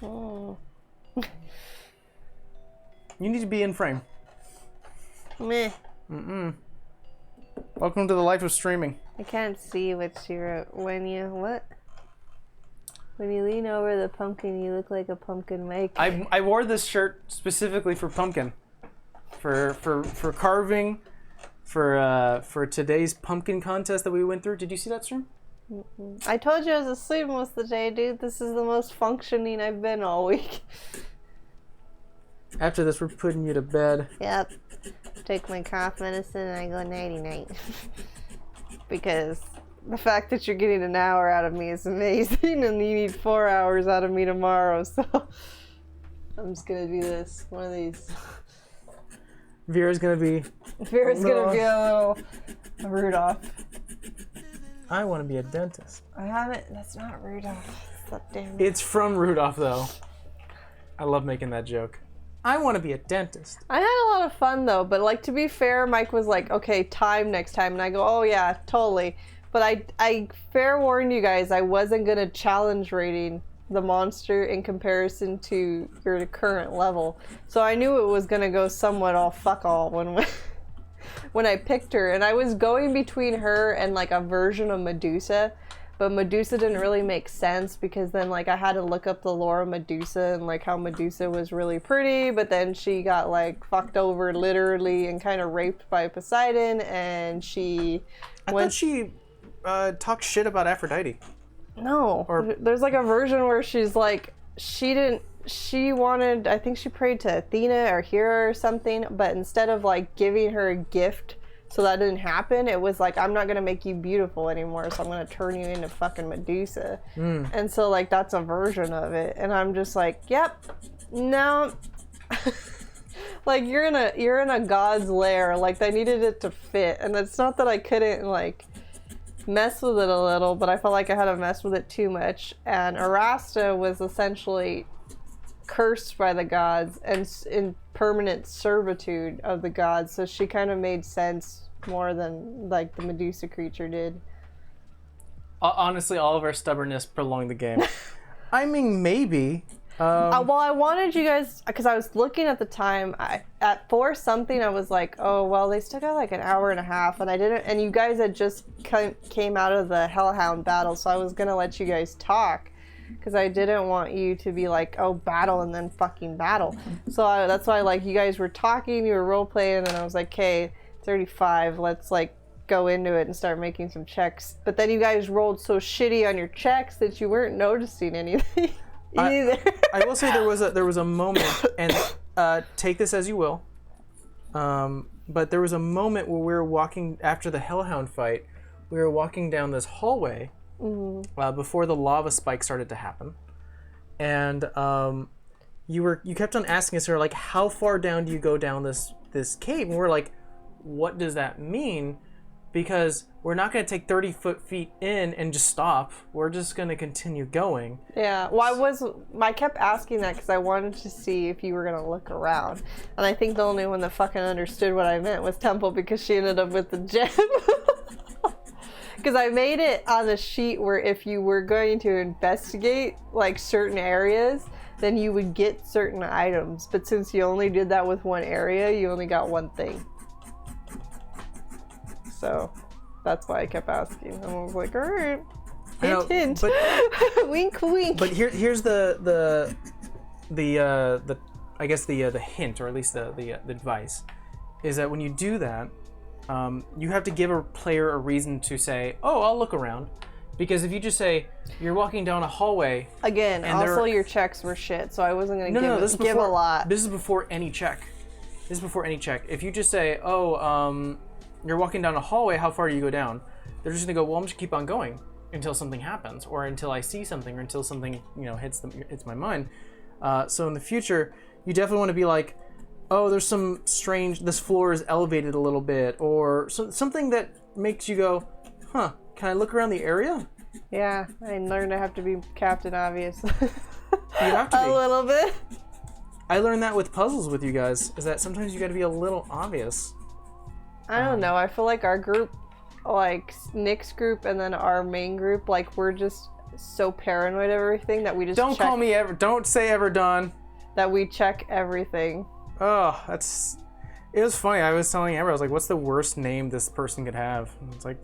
Oh.
You need to be in frame.
Meh.
Welcome to the life of streaming.
I can't see what she wrote. When you lean over the pumpkin, you look like a pumpkin maker.
I wore this shirt specifically for pumpkin, for carving, for today's pumpkin contest that we went through. Did you see that stream?
I told you I was asleep most of the day, dude. This is the most functioning I've been all week.
After this, we're putting you to bed.
Yep. Take my cough medicine and I go nighty-night. Because the fact that you're getting an hour out of me is amazing, and you need 4 hours out of me tomorrow, so I'm just gonna do this. One of these.
Vera's gonna be
a little Rudolph.
I want to be a dentist.
I haven't. That's not Rudolph. Damn.
It's from Rudolph, though. I love making that joke. I want to be a dentist.
I had a lot of fun though, but to be fair, Mike was like, okay, time next time, and I go, oh yeah, totally. But I fair warned you guys, I wasn't gonna challenge rating the monster in comparison to your current level, so I knew it was gonna go somewhat all fuck all when I picked her, and I was going between her and a version of Medusa. But Medusa didn't really make sense because then I had to look up the lore of Medusa and how Medusa was really pretty, but then she got fucked over literally and kind of raped by Poseidon, and
I thought she talked shit about Aphrodite.
No. There's a version where she's she wanted, I think she prayed to Athena or Hera or something, but instead of giving her a gift so that didn't happen. It was like, I'm not gonna make you beautiful anymore, so I'm gonna turn you into fucking Medusa. And so like that's a version of it, and I'm just like, yep, no. Like you're in a god's lair. Like they needed it to fit, and it's not that I couldn't like mess with it a little, but I felt like I had to mess with it too much. And Arasta was essentially cursed by the gods and in permanent servitude of the gods, so she kind of made sense more than like the Medusa creature did.
Honestly, all of our stubbornness prolonged the game. I mean, maybe.
Well, I wanted you guys, because I was looking at the time, at 4 something, I was like, oh, well, they still got like an hour and a half, and I didn't, and you guys had just came out of the Hellhound battle, so I was gonna let you guys talk, because I didn't want you to be like, oh, battle and then fucking battle. So that's why, like, you guys were talking, you were role playing, and I was like, okay, 35, let's like go into it and start making some checks. But then you guys rolled so shitty on your checks that you weren't noticing anything. Either.
I will say there was a moment, and take this as you will, but there was a moment where we were walking after the Hellhound fight. We were walking down this hallway before the lava spike started to happen, and you kept on asking us, like, how far down do you go down this cave? And we're like, what does that mean? Because we're not going to take 30 feet in and just stop. We're just going to continue going.
Yeah, well, I kept asking that because I wanted to see if you were going to look around. And I think the only one that fucking understood what I meant was Temple, because she ended up with the gem. Because I made it on the sheet where if you were going to investigate like certain areas, then you would get certain items. But since you only did that with one area, you only got one thing. So that's why I kept asking. I was like, all right, hint,
but,
wink, wink.
But here's the I guess the hint, or at least the advice, is that when you do that, you have to give a player a reason to say, oh, I'll look around. Because if you just say you're walking down a hallway
again, and also your checks were shit, so I wasn't gonna give a lot.
This is before any check. If you just say, oh, you're walking down a hallway, how far do you go down? They're just gonna go, well, I'm just gonna keep on going until something happens, or until I see something, or until something, hits my mind. So in the future, you definitely want to be like, oh, there's some strange, this floor is elevated a little bit, or something that makes you go, huh, can I look around the area?
Yeah, I learned I have to be Captain Obvious.
You have to be.
A little bit.
I learned that with puzzles with you guys, is that sometimes you gotta be a little obvious.
I don't know. I feel like our group, like Nick's group, and then our main group, like we're just so paranoid of everything that we just
Don't say ever done.
That we check everything.
Oh, it was funny. I was telling Amber, I was like, what's the worst name this person could have? And it's like,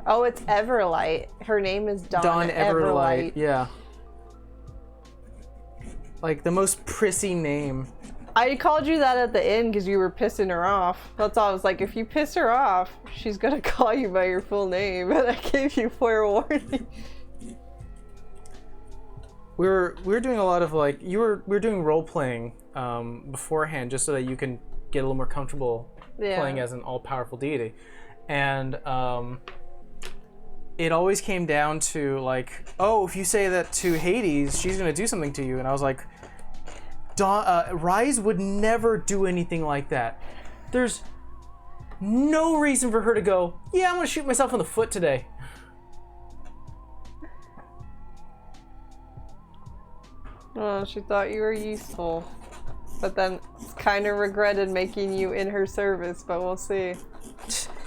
oh, it's Everlight. Her name is Dawn Everlight.
Yeah. Like the most prissy name.
I called you that at the end because you were pissing her off. That's all. I was like, if you piss her off, she's gonna call you by your full name, and I gave you forewarning.
We were doing a lot of like we were doing role playing beforehand, just so that you can get a little more comfortable playing as an all powerful deity, and it always came down to like, oh, if you say that to Hades, she's gonna do something to you, and I was like, Rise would never do anything like that. There's no reason for her to go, yeah, I'm gonna shoot myself in the foot today.
Oh, she thought you were useful. But then kind of regretted making you in her service, but we'll see.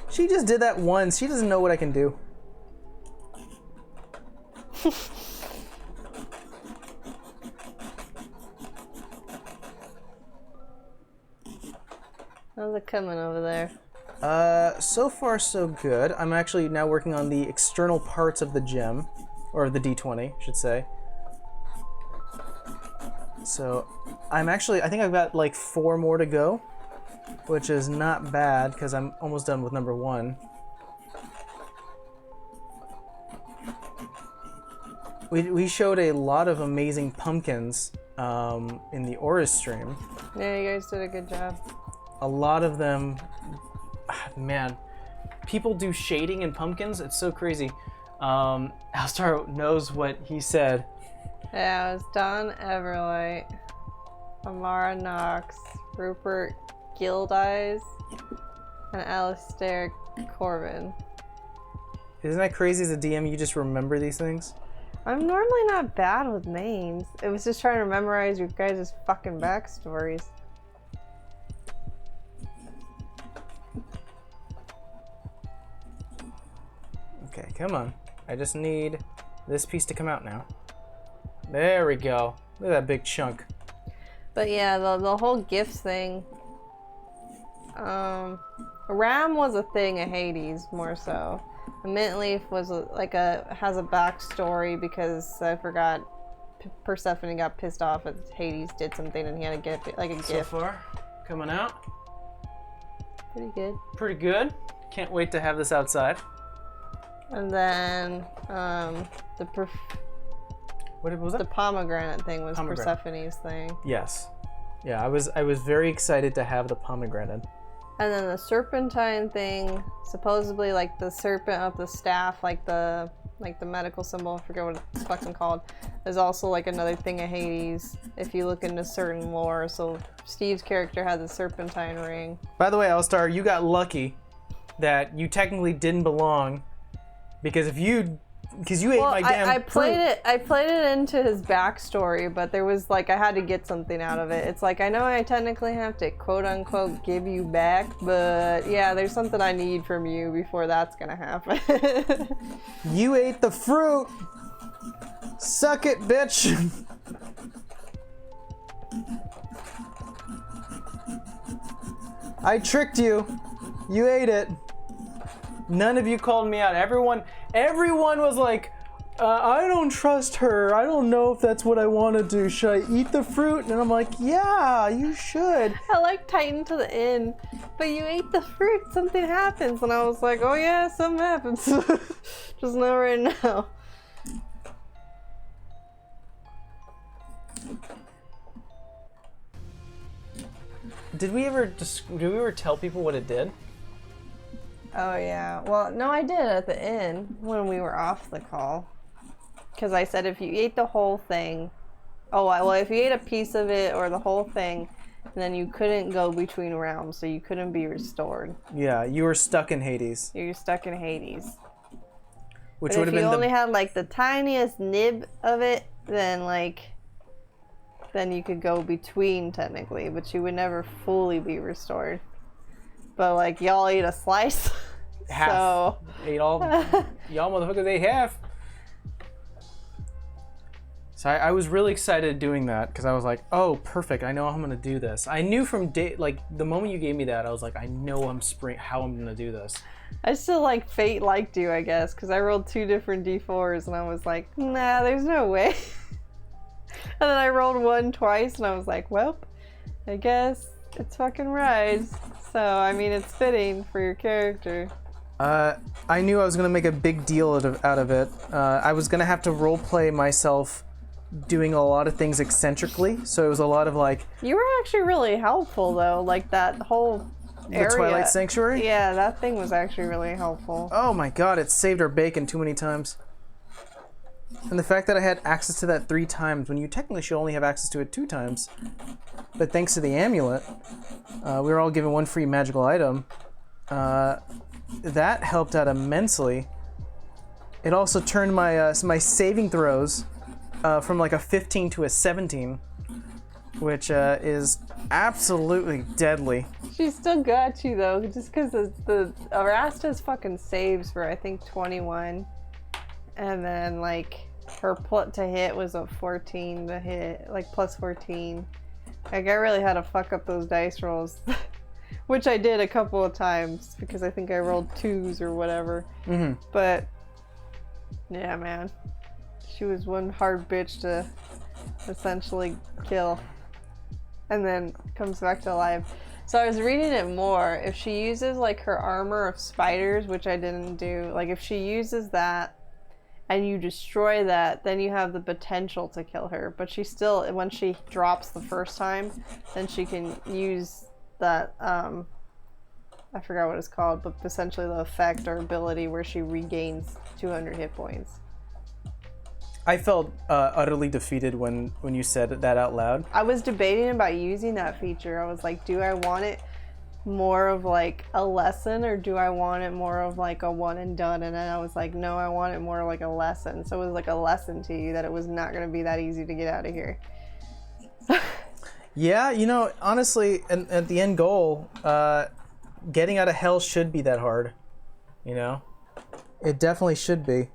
She just did that once. She doesn't know what I can do.
How's it coming over there?
So far so good. I'm actually now working on the external parts of the gem, or the D20, I should say. So I think I've got like 4 more to go, which is not bad because I'm almost done with number 1. We showed a lot of amazing pumpkins in the Aura stream.
Yeah, you guys did a good job.
A lot of them, man, people do shading in pumpkins. It's so crazy. Alistar knows what he said.
Yeah, it was Don Everlight, Amara Knox, Rupert Gildeyes, and Alistair Corbin.
Isn't that crazy as a DM you just remember these things?
I'm normally not bad with names. It was just trying to memorize your guys' fucking backstories.
Okay, come on. I just need this piece to come out now. There we go. Look at that big chunk.
But yeah, the whole gifts thing. Ram was a thing of Hades more so. A mint leaf was has a backstory because I forgot Persephone got pissed off at Hades did something and he had to get like a
So
gift.
far, coming out.
Pretty good.
Pretty good. Can't wait to have this outside.
And then
What was
the
that?
pomegranate thing was
Pomegranate.
Persephone's thing.
Yes. Yeah, I was very excited to have the pomegranate.
And then the serpentine thing, supposedly like the serpent of the staff, like the medical symbol, I forget what it's fucking called, is also like another thing of Hades if you look into certain lore. So Steve's character had the serpentine ring.
By the way, Alistar, you got lucky that you technically didn't belong because you ate my damn
I
fruit.
played it into his backstory, but there was like I had to get something out of it. It's like I know I technically have to quote unquote give you back, but yeah, there's something I need from you before that's gonna happen.
You ate the fruit. Suck it, bitch. I tricked you. You ate it. None of you called me out. Everyone was like, I don't trust her. I don't know if that's what I want to do. Should I eat the fruit? And I'm like, yeah, you should.
I like Titan to the end, but you ate the fruit, something happens. And I was like, oh yeah, something happens. Just know right now.
Did we ever tell people what it did?
Oh yeah. Well, no, I did at the end when we were off the call. Because I said if you ate the whole thing, if you ate a piece of it or the whole thing, then you couldn't go between realms, so you couldn't be restored.
Yeah, you were stuck in Hades,
You're stuck in Hades.
which
But
would
if
have
you
been
only had like the tiniest nib of it, then you could go between technically, but you would never fully be restored. But like y'all ate a slice,
half.
so
Ate all. Y'all motherfuckers ate half. So I was really excited doing that because I was like, oh, perfect. I know how I'm gonna do this. I knew from the moment you gave me that, I was like, I know how I'm gonna do this.
I still like fate liked you, I guess, because I rolled 2 different d4s and I was like, nah, there's no way. And then I rolled 1 twice and I was like, well, I guess it's fucking Rise. So I mean, it's fitting for your character.
I knew I was gonna make a big deal out of it. I was gonna have to roleplay myself doing a lot of things eccentrically, so it was a lot of like
You were actually really helpful though, like that whole area.
the Twilight Sanctuary.
Yeah, that thing was actually really helpful.
Oh my god, it saved our bacon too many times. And the fact that I had access to that 3 times when you technically should only have access to it 2 times, but thanks to the amulet, we were all given 1 free magical item. That helped out immensely. It also turned my my saving throws from like a 15 to a 17, which is absolutely deadly.
She still got you though, just because the Arasta's fucking saves for I think 21, and then like her plot to hit was a 14 to hit, like plus 14. Like I really had to fuck up those dice rolls, which I did a couple of times because I think I rolled 2s or whatever.
Mm-hmm.
But yeah, man, she was one hard bitch to essentially kill, and then comes back to life. So I was reading it more. If she uses like her armor of spiders, which I didn't do, like if she uses that and you destroy that, then you have the potential to kill her. But she still, when she drops the first time, then she can use that I forgot what it's called, but essentially the effect or ability where she regains 200 hit points.
I felt utterly defeated when you said that out loud.
I was debating about using that feature. I was like, do I want it more of like a lesson, or do I want it more of like a one and done? And then I was like, no, I want it more like a lesson. So it was like a lesson to you that it was not going to be that easy to get out of here.
Yeah, you know, honestly, at the end goal, getting out of hell should be that hard. You know, it definitely should be,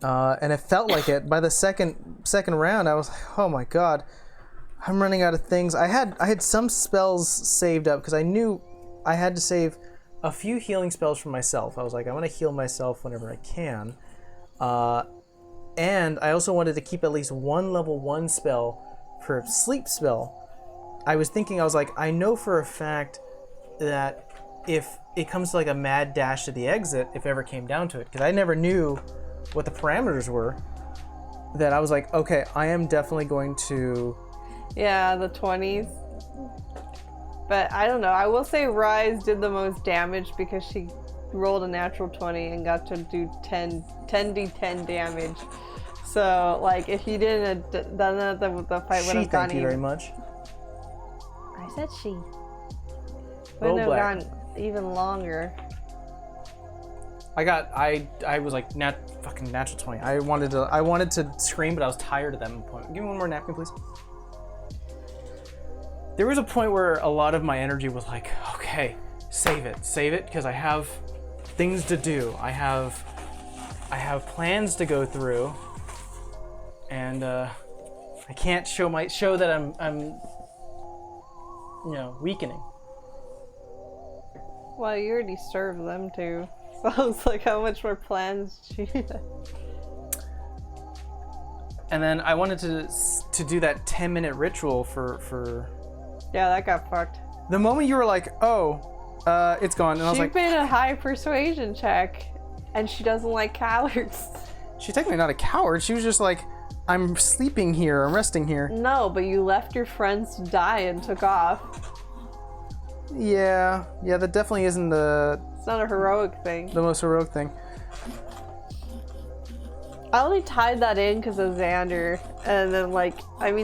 and it felt like it. By the second round, I was like, oh my god, I'm running out of things. I had some spells saved up because I knew I had to save a few healing spells for myself. I was like, I want to heal myself whenever I can, and I also wanted to keep at least one level 1 spell for a sleep spell. I was thinking, I was like, I know for a fact that if it comes to like a mad dash to the exit, if it ever came down to it, because I never knew what the parameters were, that I was like, okay, I am definitely going to...
Yeah, the 20s. But I don't know. I will say Rise did the most damage because she rolled a natural 20 and got to do 10d10 damage. So, like, if you didn't have done that, the fight would have gone
Thank you very much.
I said she.
Roll
Wouldn't have
black.
gone even longer.
I was like, fucking natural 20. I wanted to scream, but I was tired at that point. Give me one more napkin, please. There was a point where a lot of my energy was like, okay, save it, because I have things to do. I have plans to go through, and I can't show that I'm weakening.
Well, you already served them too. So I was like, how much more plans did you have?
And then I wanted to do that 10-minute ritual for.
Yeah, that got fucked.
The moment you were like, oh, it's gone, and I was
She
like,
made a high persuasion check, and she doesn't like cowards.
she's technically not a coward. She was just like, I'm sleeping here, I'm resting here.
No, but you left your friends to die and took off.
Yeah, that definitely isn't the
It's not a heroic thing.
most heroic thing.
I only tied that in because of Xander, and then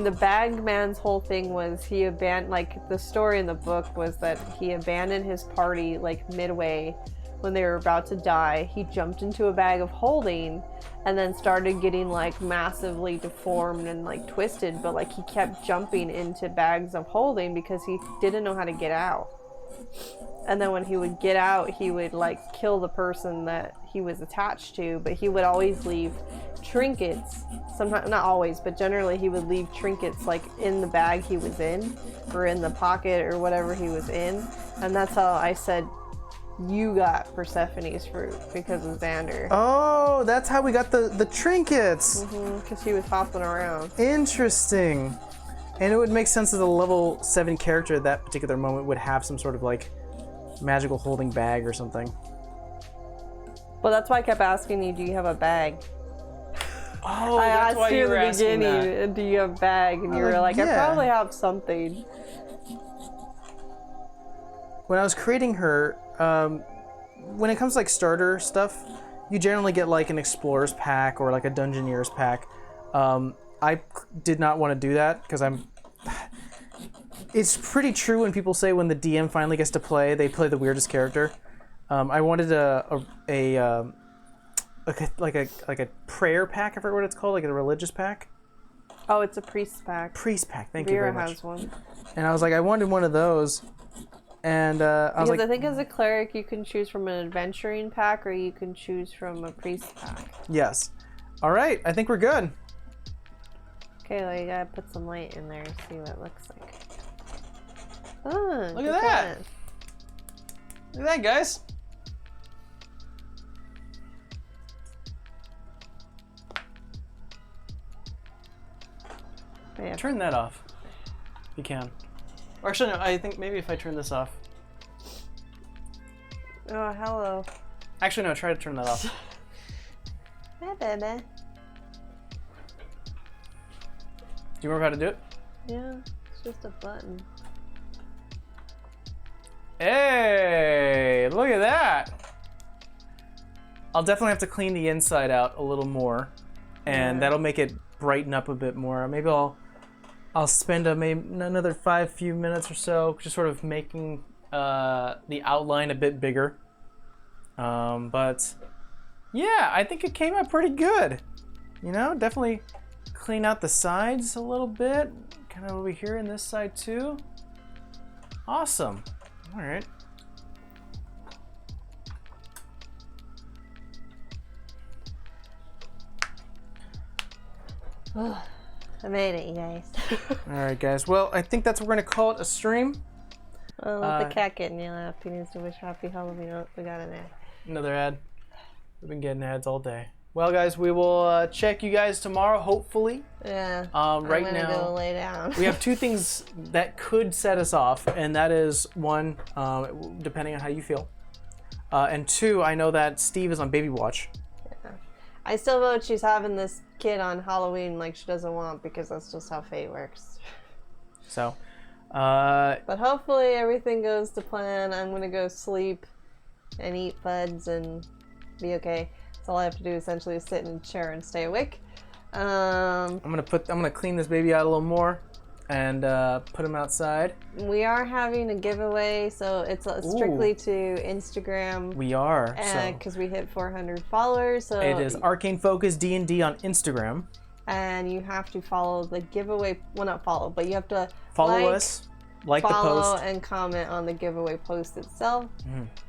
the Bagman's whole thing was he abandoned. The story in the book was that he abandoned his party midway when they were about to die. He jumped into a bag of holding, and then started getting massively deformed and twisted. But he kept jumping into bags of holding because he didn't know how to get out. And then when he would get out, he would kill the person that he was attached to, but he would always leave trinkets. Sometimes, not always, but generally he would leave trinkets in the bag he was in, or in the pocket, or whatever he was in. And that's how I said you got Persephone's fruit, because of Xander.
Oh, that's how we got the trinkets.
Because he was hopping around.
Interesting. And it would make sense that a level 7 character at that particular moment would have some sort of magical holding bag or something.
Well, that's why I kept asking you, do you have a bag?
Oh,
I
that's
asked
why
you
you
in
were
the
asking
beginning,
that.
do you have a bag? And you were like, I
yeah.
probably have something.
When I was creating her, when it comes to starter stuff, you generally get an explorer's pack or a dungeoneer's pack. I did not want to do that because it's pretty true when people say when the DM finally gets to play, they play the weirdest character. I wanted a prayer pack. I forget what it's called, a religious pack.
Oh, it's a priest pack.
Priest pack. Thank you
Vera
very much.
has one.
And I was like, I wanted one of those. And I was
Because I
like,
think as a cleric, you can choose from an adventuring pack, or you can choose from a priest pack.
yes. All right, I think we're good.
Okay, well, you gotta put some light in there and see what it looks like. Oh,
Look at that. Look at that, guys.
Yeah.
Turn that off. If you can. Or actually, no, I think maybe if I turn this off.
Oh, hello.
Actually, no, try to turn that off.
Hi, baby.
Do you remember how to do it?
Yeah, it's just a button.
Hey, look at that. I'll definitely have to clean the inside out a little more, and that'll make it brighten up a bit more. Maybe I'll spend maybe another few minutes or so just sort of making the outline a bit bigger. But yeah, I think it came out pretty good. You know, definitely clean out the sides a little bit, kind of over here in this side too. Awesome. All right.
I made it, you guys.
All right, guys. Well, I think that's what we're gonna call it a stream.
Oh, let the cat getting you laugh. He needs to wish happy Halloween. Oh, we got an ad.
Another ad. We've been getting ads all day. Well, guys, we will check you guys tomorrow, hopefully.
Yeah.
Right
I'm gonna
now,
go lay down.
we have two things that could set us off, and that is one, depending on how you feel, and two, I know that Steve is on baby watch.
I still vote she's having this kid on Halloween like she doesn't want, because that's just how fate works.
So,
But hopefully everything goes to plan. I'm gonna go sleep and eat buds and be okay. That's all I have to do essentially is sit in a chair and stay awake.
I'm gonna clean this baby out a little more, and put him outside.
We are having a giveaway, so it's strictly to Instagram.
We are. So
Because we hit 400 followers, so
it is Arcane Focus D&D on Instagram.
and you have to follow the giveaway. Well, not follow, but you have to
Follow us, like the
follow
post.
and comment on the giveaway post itself,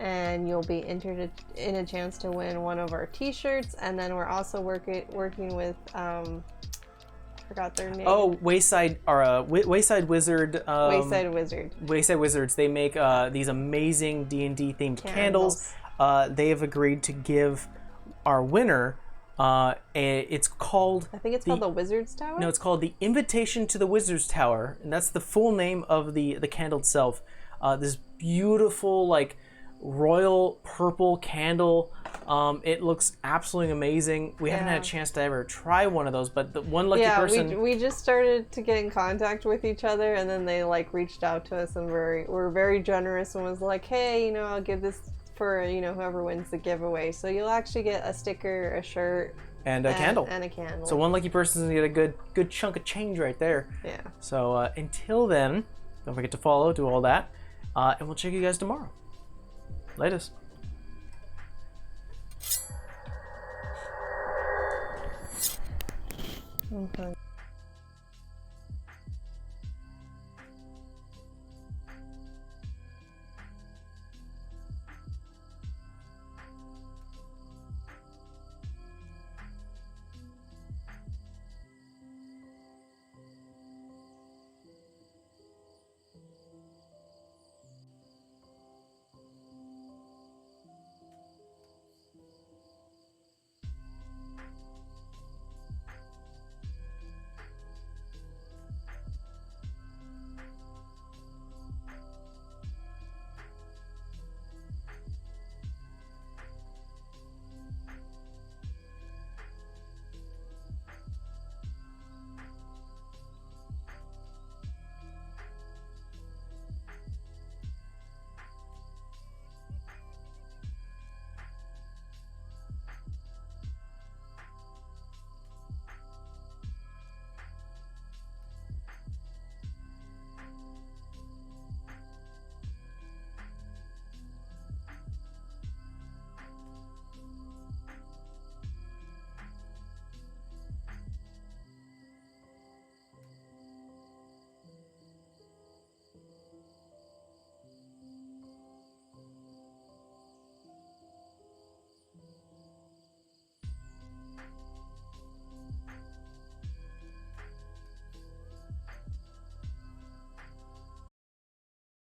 and you'll be entered in a chance to win one of our T-shirts. And then we're also working with I forgot their name.
Oh, Wayside Wizard.
Wayside Wizard.
Wayside Wizards. They make these amazing D&D themed candles. They have agreed to give our winner. It's called.
I think it's called the Wizard's Tower.
No, it's called the Invitation to the Wizard's Tower, and that's the full name of the candle itself. This beautiful, like, royal purple candle. It looks absolutely amazing. We haven't had a chance to ever try one of those, but the one lucky person.
we just started to get in contact with each other, and then they like reached out to us and were very generous and was like, hey, I'll give this for whoever wins the giveaway. So you'll actually get a sticker, a shirt,
and a candle.
And a candle.
So one lucky person's gonna get a good chunk of change right there.
Yeah.
So until then, don't forget to follow, do all that, and we'll check you guys tomorrow. Latest.
Okay.